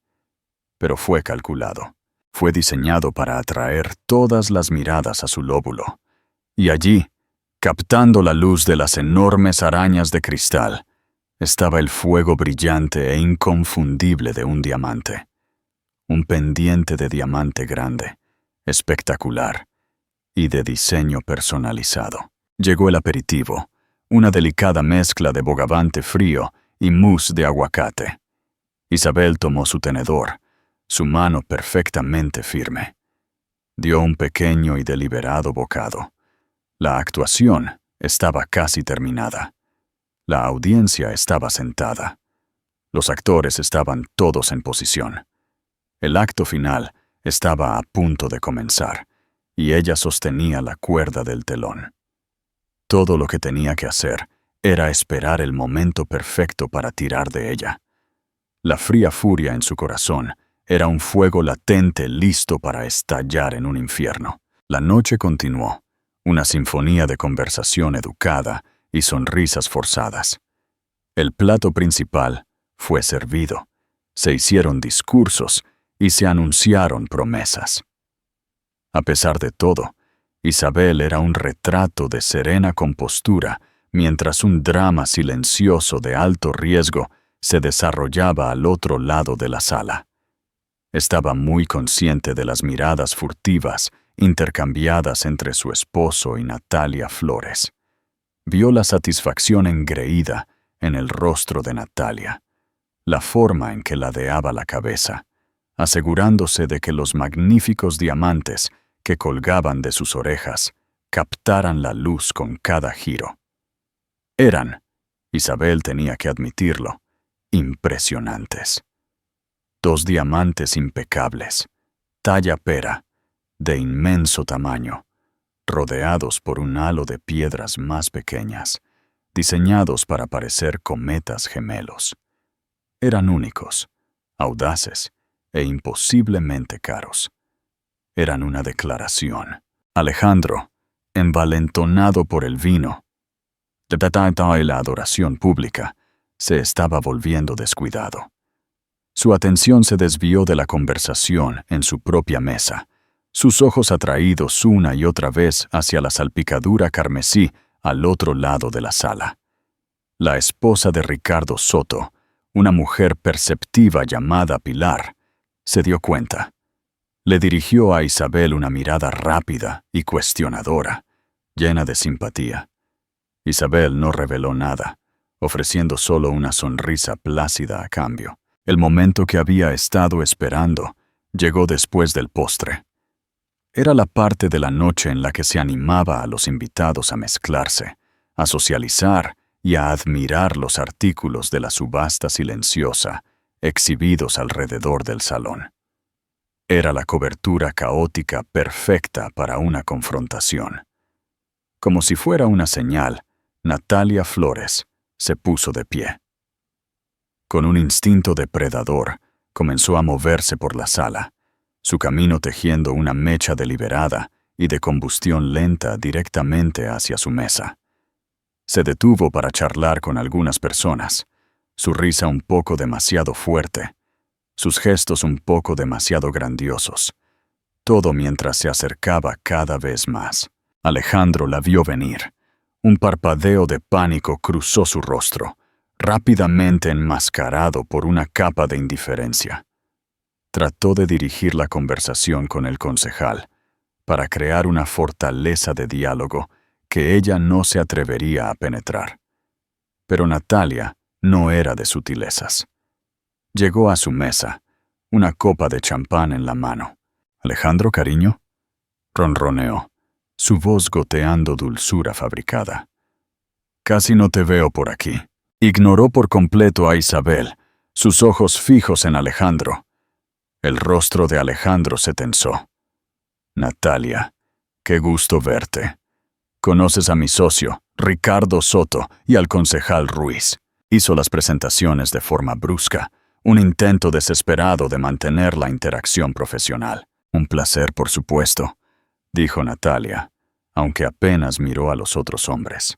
Pero fue calculado. Fue diseñado para atraer todas las miradas a su lóbulo. Y allí, captando la luz de las enormes arañas de cristal, estaba el fuego brillante e inconfundible de un diamante. Un pendiente de diamante grande, espectacular y de diseño personalizado. Llegó el aperitivo, una delicada mezcla de bogavante frío y mousse de aguacate. Isabel tomó su tenedor, su mano perfectamente firme. Dio un pequeño y deliberado bocado. La actuación estaba casi terminada. La audiencia estaba sentada. Los actores estaban todos en posición. El acto final estaba a punto de comenzar, y ella sostenía la cuerda del telón. Todo lo que tenía que hacer era esperar el momento perfecto para tirar de ella. La fría furia en su corazón era un fuego latente listo para estallar en un infierno. La noche continuó, una sinfonía de conversación educada y sonrisas forzadas. El plato principal fue servido, se hicieron discursos y se anunciaron promesas. A pesar de todo, Isabel era un retrato de serena compostura, mientras un drama silencioso de alto riesgo se desarrollaba al otro lado de la sala. Estaba muy consciente de las miradas furtivas intercambiadas entre su esposo y Natalia Flores. Vio la satisfacción engreída en el rostro de Natalia, la forma en que ladeaba la cabeza, asegurándose de que los magníficos diamantes que colgaban de sus orejas captaran la luz con cada giro. Eran, Isabel tenía que admitirlo, impresionantes. 2 diamantes impecables, talla pera, de inmenso tamaño, rodeados por un halo de piedras más pequeñas, diseñados para parecer cometas gemelos. Eran únicos, audaces e imposiblemente caros. Eran una declaración. Alejandro, envalentonado por el vino, y la adoración pública, se estaba volviendo descuidado. Su atención se desvió de la conversación en su propia mesa, sus ojos atraídos una y otra vez hacia la salpicadura carmesí al otro lado de la sala. La esposa de Ricardo Soto, una mujer perceptiva llamada Pilar, se dio cuenta. Le dirigió a Isabel una mirada rápida y cuestionadora, llena de simpatía. Isabel no reveló nada, ofreciendo solo una sonrisa plácida a cambio. El momento que había estado esperando llegó después del postre. Era la parte de la noche en la que se animaba a los invitados a mezclarse, a socializar y a admirar los artículos de la subasta silenciosa exhibidos alrededor del salón. Era la cobertura caótica perfecta para una confrontación. Como si fuera una señal, Natalia Flores se puso de pie. Con un instinto depredador, comenzó a moverse por la sala, su camino tejiendo una mecha deliberada y de combustión lenta directamente hacia su mesa. Se detuvo para charlar con algunas personas, su risa un poco demasiado fuerte, sus gestos un poco demasiado grandiosos, todo mientras se acercaba cada vez más. Alejandro la vio venir. Un parpadeo de pánico cruzó su rostro, rápidamente enmascarado por una capa de indiferencia. Trató de dirigir la conversación con el concejal, para crear una fortaleza de diálogo que ella no se atrevería a penetrar. Pero Natalia no era de sutilezas. Llegó a su mesa, una copa de champán en la mano. «Alejandro, cariño», ronroneó, su voz goteando dulzura fabricada. «Casi no te veo por aquí». Ignoró por completo a Isabel, sus ojos fijos en Alejandro. El rostro de Alejandro se tensó. «Natalia, qué gusto verte. Conoces a mi socio, Ricardo Soto, y al concejal Ruiz». Hizo las presentaciones de forma brusca, un intento desesperado de mantener la interacción profesional. «Un placer, por supuesto», dijo Natalia, aunque apenas miró a los otros hombres.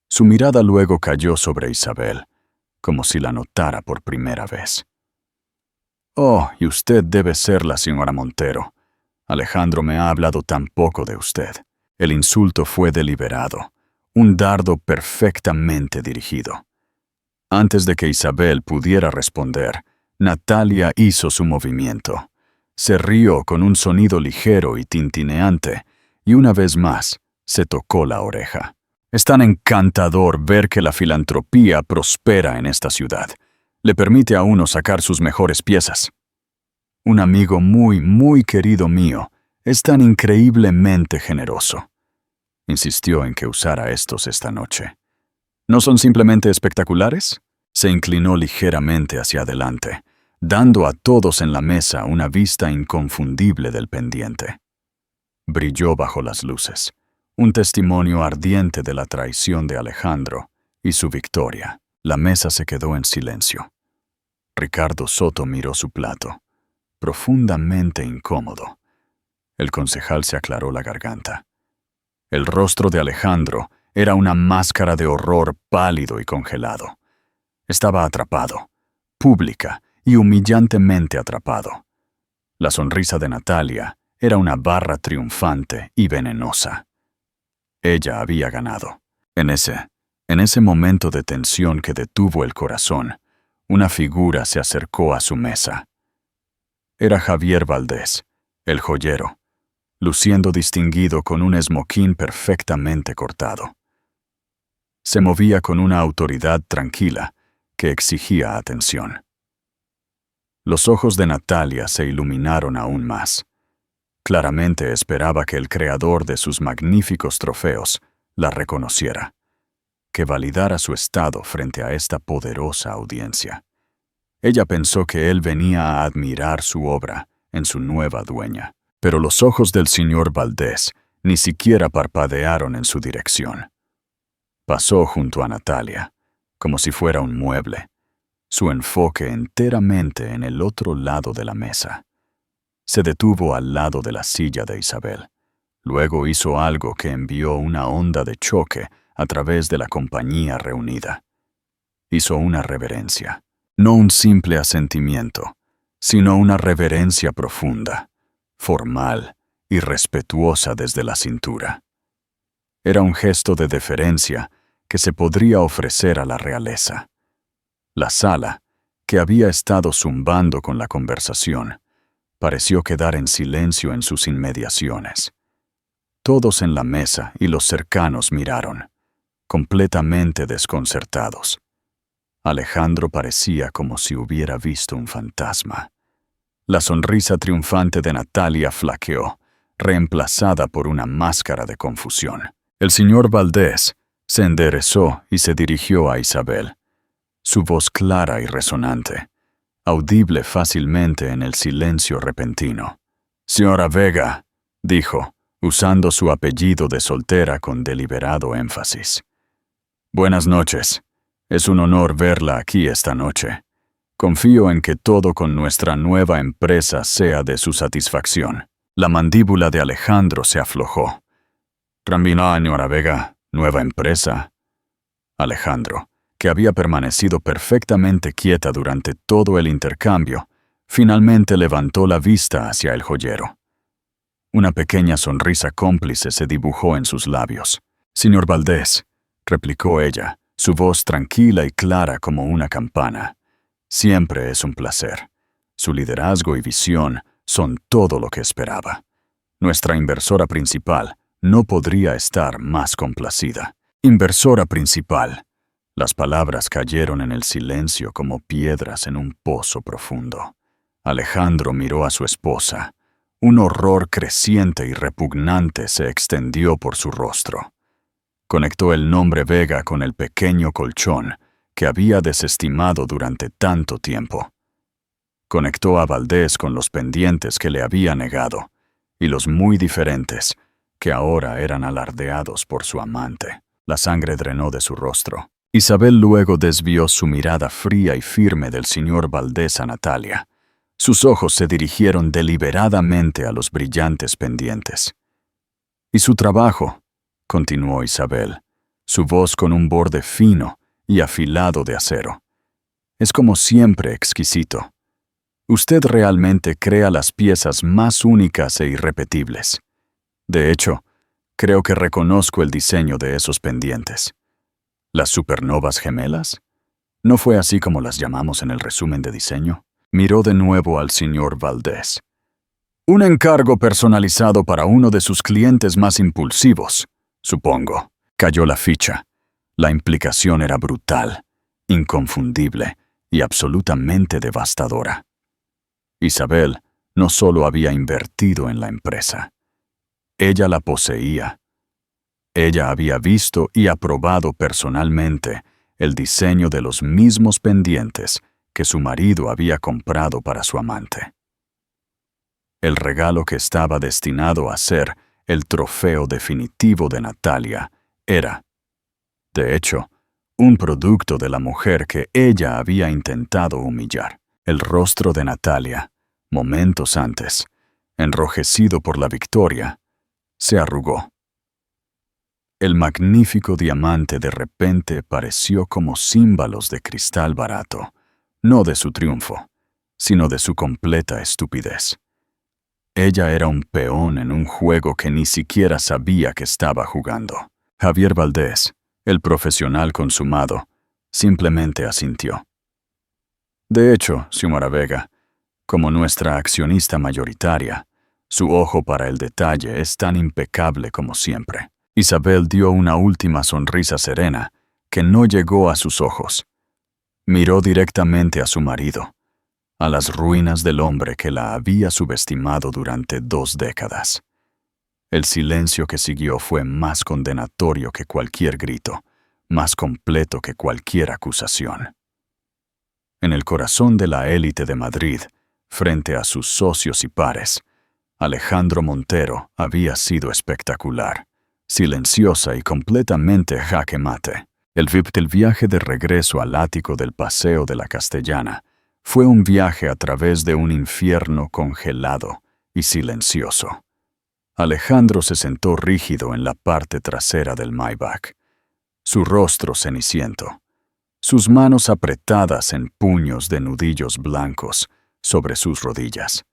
Su mirada luego cayó sobre Isabel, como si la notara por primera vez. «Oh, y usted debe ser la señora Montero. Alejandro me ha hablado tan poco de usted». El insulto fue deliberado, un dardo perfectamente dirigido. Antes de que Isabel pudiera responder, Natalia hizo su movimiento. Se rió con un sonido ligero y tintineante, y una vez más se tocó la oreja. «Es tan encantador ver que la filantropía prospera en esta ciudad. Le permite a uno sacar sus mejores piezas. Un amigo muy, muy querido mío es tan increíblemente generoso». Insistió en que usara estos esta noche. «¿No son simplemente espectaculares?». Se inclinó ligeramente hacia adelante, dando a todos en la mesa una vista inconfundible del pendiente. Brilló bajo las luces, un testimonio ardiente de la traición de Alejandro y su victoria. La mesa se quedó en silencio. Ricardo Soto miró su plato, profundamente incómodo. El concejal se aclaró la garganta. El rostro de Alejandro era una máscara de horror pálido y congelado. Estaba atrapado, pública y humillantemente atrapado. La sonrisa de Natalia era una barra triunfante y venenosa. Ella había ganado. En ese momento de tensión que detuvo el corazón, una figura se acercó a su mesa. Era Javier Valdés, el joyero, luciendo distinguido con un esmoquín perfectamente cortado. Se movía con una autoridad tranquila que exigía atención. Los ojos de Natalia se iluminaron aún más. Claramente esperaba que el creador de sus magníficos trofeos la reconociera, que validara su estado frente a esta poderosa audiencia. Ella pensó que él venía a admirar su obra en su nueva dueña, pero los ojos del señor Valdés ni siquiera parpadearon en su dirección. Pasó junto a Natalia, como si fuera un mueble, su enfoque enteramente en el otro lado de la mesa. Se detuvo al lado de la silla de Isabel. Luego hizo algo que envió una onda de choque a través de la compañía reunida. Hizo una reverencia, no un simple asentimiento, sino una reverencia profunda, formal y respetuosa desde la cintura. Era un gesto de deferencia que se podría ofrecer a la realeza. La sala, que había estado zumbando con la conversación, pareció quedar en silencio en sus inmediaciones. Todos en la mesa y los cercanos miraron, completamente desconcertados. Alejandro parecía como si hubiera visto un fantasma. La sonrisa triunfante de Natalia flaqueó, reemplazada por una máscara de confusión. El señor Valdés se enderezó y se dirigió a Isabel. Su voz clara y resonante, audible fácilmente en el silencio repentino. «Señora Vega», dijo, usando su apellido de soltera con deliberado énfasis. «Buenas noches. Es un honor verla aquí esta noche. Confío en que todo con nuestra nueva empresa sea de su satisfacción». La mandíbula de Alejandro se aflojó. «Señora Vega, ¿nueva empresa? Alejandro, que había permanecido perfectamente quieta durante todo el intercambio, finalmente levantó la vista hacia el joyero. Una pequeña sonrisa cómplice se dibujó en sus labios. «Señor Valdés», replicó ella, su voz tranquila y clara como una campana. «Siempre es un placer. Su liderazgo y visión son todo lo que esperaba. Nuestra inversora principal no podría estar más complacida». «Inversora principal». Las palabras cayeron en el silencio como piedras en un pozo profundo. Alejandro miró a su esposa. Un horror creciente y repugnante se extendió por su rostro. Conectó el nombre Vega con el pequeño colchón que había desestimado durante tanto tiempo. Conectó a Valdés con los pendientes que le había negado y los muy diferentes que ahora eran alardeados por su amante. La sangre drenó de su rostro. Isabel luego desvió su mirada fría y firme del señor Valdés a Natalia. Sus ojos se dirigieron deliberadamente a los brillantes pendientes. «Y su trabajo», continuó Isabel, su voz con un borde fino y afilado de acero. «Es como siempre exquisito. Usted realmente crea las piezas más únicas e irrepetibles. De hecho, creo que reconozco el diseño de esos pendientes. ¿Las supernovas gemelas? ¿No fue así como las llamamos en el resumen de diseño?» Miró de nuevo al señor Valdés. «Un encargo personalizado para uno de sus clientes más impulsivos, supongo». Cayó la ficha. La implicación era brutal, inconfundible y absolutamente devastadora. Isabel no solo había invertido en la empresa. Ella la poseía. Ella había visto y aprobado personalmente el diseño de los mismos pendientes que su marido había comprado para su amante. El regalo que estaba destinado a ser el trofeo definitivo de Natalia era, de hecho, un producto de la mujer que ella había intentado humillar. El rostro de Natalia, momentos antes, enrojecido por la victoria, se arrugó. El magnífico diamante de repente pareció como címbalos de cristal barato, no de su triunfo, sino de su completa estupidez. Ella era un peón en un juego que ni siquiera sabía que estaba jugando. Javier Valdés, el profesional consumado, simplemente asintió. «De hecho, señora Vega, como nuestra accionista mayoritaria, su ojo para el detalle es tan impecable como siempre». Isabel dio una última sonrisa serena que no llegó a sus ojos. Miró directamente a su marido, a las ruinas del hombre que la había subestimado durante 2 décadas. El silencio que siguió fue más condenatorio que cualquier grito, más completo que cualquier acusación. En el corazón de la élite de Madrid, frente a sus socios y pares, Alejandro Montero había sido espectacular, silenciosa y completamente jaque mate. El VIP del viaje de regreso al ático del Paseo de la Castellana fue un viaje a través de un infierno congelado y silencioso. Alejandro se sentó rígido en la parte trasera del Maybach, su rostro ceniciento, sus manos apretadas en puños de nudillos blancos sobre sus rodillas.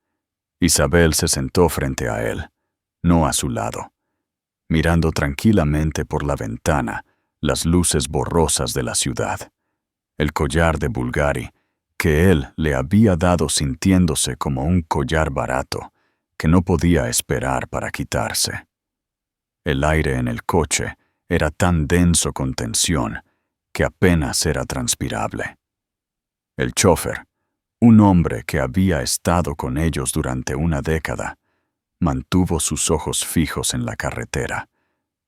Isabel se sentó frente a él, no a su lado, mirando tranquilamente por la ventana las luces borrosas de la ciudad, el collar de Bulgari que él le había dado sintiéndose como un collar barato que no podía esperar para quitarse. El aire en el coche era tan denso con tensión que apenas era transpirable. El chofer, un hombre que había estado con ellos durante una década, mantuvo sus ojos fijos en la carretera,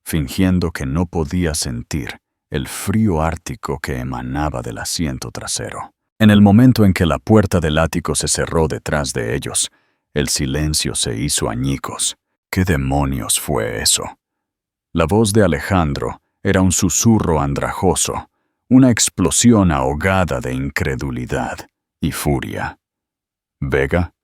fingiendo que no podía sentir el frío ártico que emanaba del asiento trasero. En el momento en que la puerta del ático se cerró detrás de ellos, el silencio se hizo añicos. ¿Qué demonios fue eso? La voz de Alejandro era un susurro andrajoso, una explosión ahogada de incredulidad y furia. «¿Vega?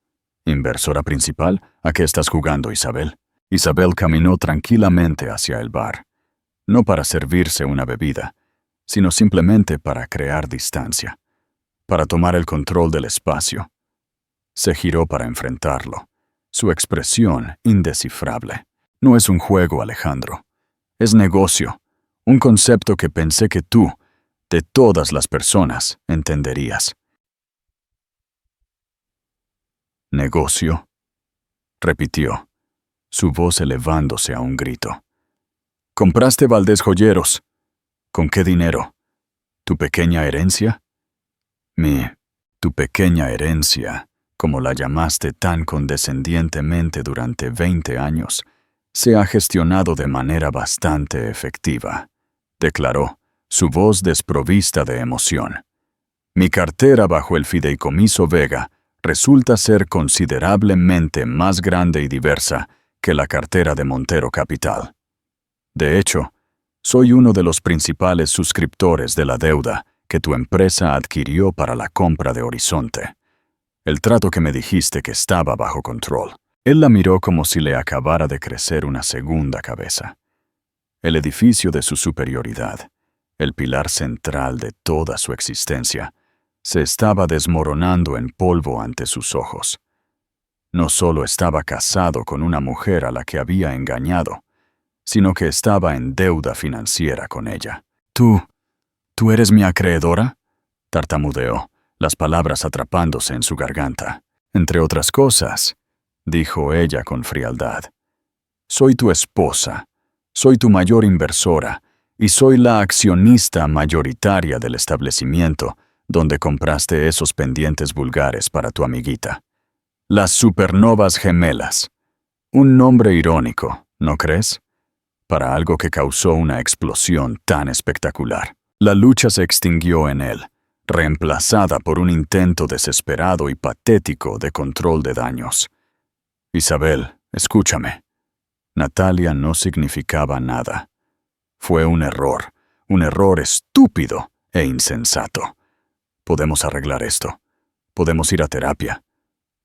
¿Inversora principal? ¿A qué estás jugando, Isabel?» Isabel caminó tranquilamente hacia el bar, no para servirse una bebida, sino simplemente para crear distancia, para tomar el control del espacio. Se giró para enfrentarlo. Su expresión indescifrable. No es un juego, Alejandro. Es negocio. Un concepto que pensé que tú, de todas las personas, entenderías. ¿Negocio? Repitió, su voz elevándose a un grito. ¿Compraste Valdés Joyeros? ¿Con qué dinero? ¿Tu pequeña herencia? Tu pequeña herencia, como la llamaste tan condescendientemente durante 20 años, se ha gestionado de manera bastante efectiva, declaró, su voz desprovista de emoción. Mi cartera bajo el fideicomiso Vega resulta ser considerablemente más grande y diversa que la cartera de Montero Capital. De hecho, soy uno de los principales suscriptores de la deuda que tu empresa adquirió para la compra de Horizonte. El trato que me dijiste que estaba bajo control. Él la miró como si le acabara de crecer una segunda cabeza. El edificio de su superioridad, el pilar central de toda su existencia, se estaba desmoronando en polvo ante sus ojos. No solo estaba casado con una mujer a la que había engañado, sino que estaba en deuda financiera con ella. ¿Tú eres mi acreedora?, tartamudeó, las palabras atrapándose en su garganta. Entre otras cosas, dijo ella con frialdad. Soy tu esposa, soy tu mayor inversora y soy la accionista mayoritaria del establecimiento donde compraste esos pendientes vulgares para tu amiguita. Las Supernovas Gemelas. Un nombre irónico, ¿no crees? Para algo que causó una explosión tan espectacular. La lucha se extinguió en él, reemplazada por un intento desesperado y patético de control de daños. Isabel, escúchame. Natalia no significaba nada. Fue un error estúpido e insensato. Podemos arreglar esto. Podemos ir a terapia.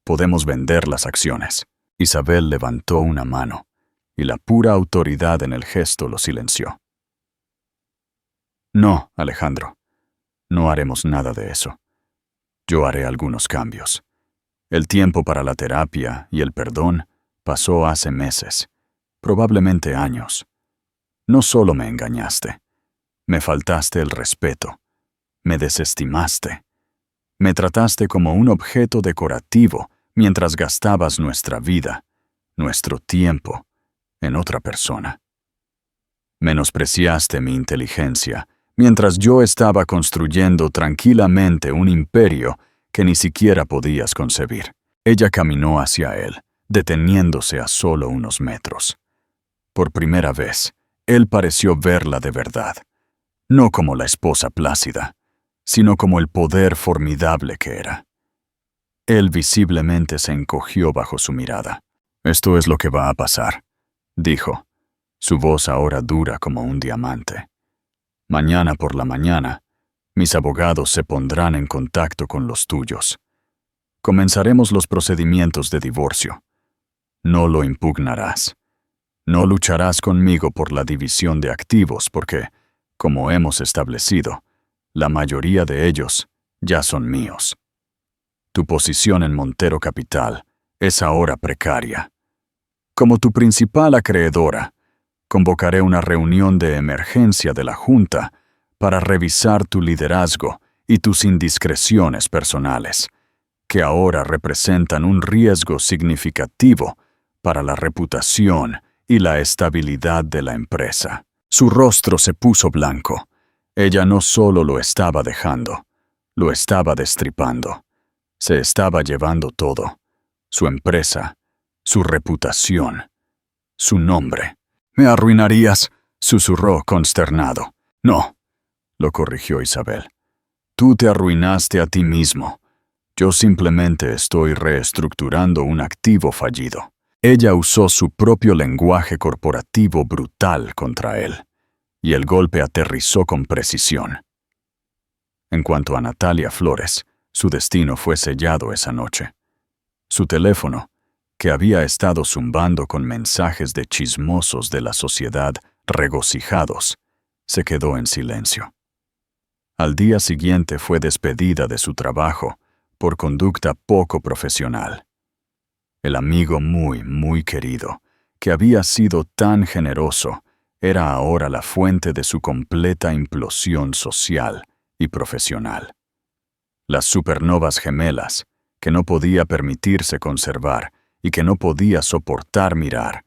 Podemos vender las acciones. Isabel levantó una mano, y la pura autoridad en el gesto lo silenció. No, Alejandro. No haremos nada de eso. Yo haré algunos cambios. El tiempo para la terapia y el perdón pasó hace meses, probablemente años. No solo me engañaste, me faltaste el respeto, me desestimaste, me trataste como un objeto decorativo mientras gastabas nuestra vida, nuestro tiempo, en otra persona. Menospreciaste mi inteligencia mientras yo estaba construyendo tranquilamente un imperio que ni siquiera podías concebir. Ella caminó hacia él, deteniéndose a solo unos metros. Por primera vez, él pareció verla de verdad, no como la esposa plácida, sino como el poder formidable que era. Él visiblemente se encogió bajo su mirada. Esto es lo que va a pasar, dijo, su voz ahora dura como un diamante. Mañana por la mañana, mis abogados se pondrán en contacto con los tuyos. Comenzaremos los procedimientos de divorcio. No lo impugnarás. No lucharás conmigo por la división de activos porque, como hemos establecido, la mayoría de ellos ya son míos. Tu posición en Montero Capital es ahora precaria. Como tu principal acreedora, convocaré una reunión de emergencia de la Junta para revisar tu liderazgo y tus indiscreciones personales, que ahora representan un riesgo significativo para la reputación y la estabilidad de la empresa. Su rostro se puso blanco. Ella no solo lo estaba dejando, lo estaba destripando. Se estaba llevando todo. Su empresa, su reputación, su nombre. «Me arruinarías», susurró consternado. «No», lo corrigió Isabel. «Tú te arruinaste a ti mismo. Yo simplemente estoy reestructurando un activo fallido». Ella usó su propio lenguaje corporativo brutal contra él, y el golpe aterrizó con precisión. En cuanto a Natalia Flores, su destino fue sellado esa noche. Su teléfono, que había estado zumbando con mensajes de chismosos de la sociedad regocijados, se quedó en silencio. Al día siguiente fue despedida de su trabajo por conducta poco profesional. El amigo muy querido, que había sido tan generoso, era ahora la fuente de su completa implosión social y profesional. Las supernovas gemelas, que no podía permitirse conservar y que no podía soportar mirar,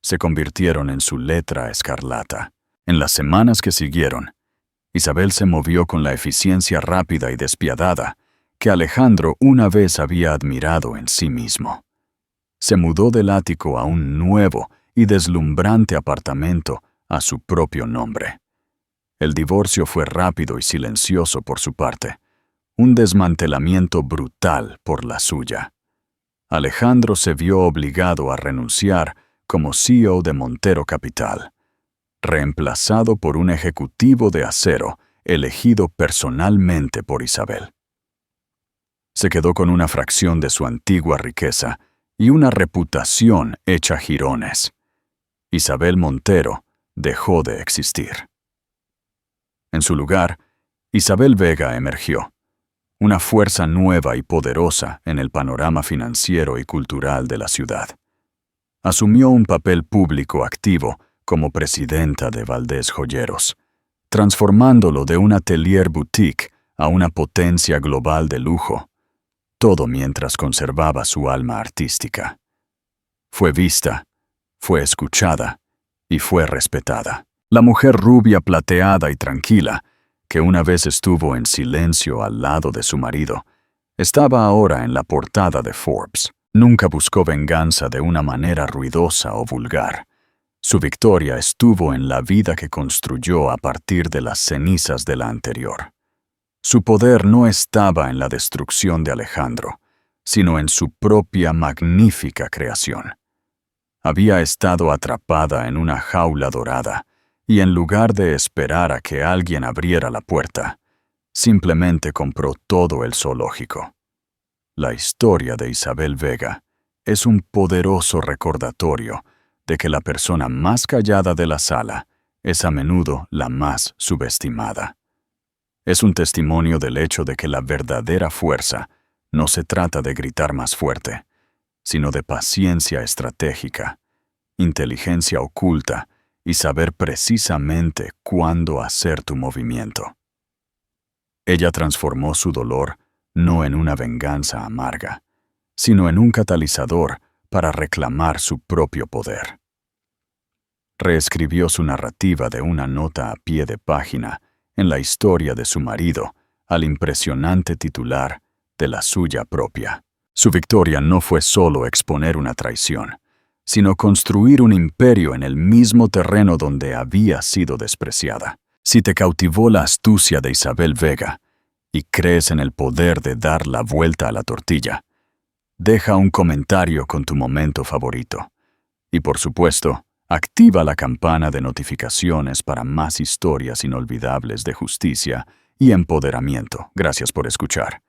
se convirtieron en su letra escarlata. En las semanas que siguieron, Isabel se movió con la eficiencia rápida y despiadada que Alejandro una vez había admirado en sí mismo. Se mudó del ático a un nuevo y deslumbrante apartamento a su propio nombre. El divorcio fue rápido y silencioso por su parte, un desmantelamiento brutal por la suya. Alejandro se vio obligado a renunciar como CEO de Montero Capital, reemplazado por un ejecutivo de acero elegido personalmente por Isabel. Se quedó con una fracción de su antigua riqueza y una reputación hecha jirones. Isabel Montero dejó de existir. En su lugar, Isabel Vega emergió, una fuerza nueva y poderosa en el panorama financiero y cultural de la ciudad. Asumió un papel público activo como presidenta de Valdés Joyeros, transformándolo de un atelier boutique a una potencia global de lujo, todo mientras conservaba su alma artística. Fue vista, fue escuchada y fue respetada. La mujer rubia, plateada y tranquila, que una vez estuvo en silencio al lado de su marido, estaba ahora en la portada de Forbes. Nunca buscó venganza de una manera ruidosa o vulgar. Su victoria estuvo en la vida que construyó a partir de las cenizas de la anterior. Su poder no estaba en la destrucción de Alejandro, sino en su propia magnífica creación. Había estado atrapada en una jaula dorada, y en lugar de esperar a que alguien abriera la puerta, simplemente compró todo el zoológico. La historia de Isabel Vega es un poderoso recordatorio de que la persona más callada de la sala es a menudo la más subestimada. Es un testimonio del hecho de que la verdadera fuerza no se trata de gritar más fuerte, sino de paciencia estratégica, inteligencia oculta y saber precisamente cuándo hacer tu movimiento. Ella transformó su dolor no en una venganza amarga, sino en un catalizador para reclamar su propio poder. Reescribió su narrativa de una nota a pie de página en la historia de su marido al impresionante titular de la suya propia. Su victoria no fue solo exponer una traición, sino construir un imperio en el mismo terreno donde había sido despreciada. Si te cautivó la astucia de Isabel Vega y crees en el poder de dar la vuelta a la tortilla, deja un comentario con tu momento favorito. Y por supuesto, activa la campana de notificaciones para más historias inolvidables de justicia y empoderamiento. Gracias por escuchar.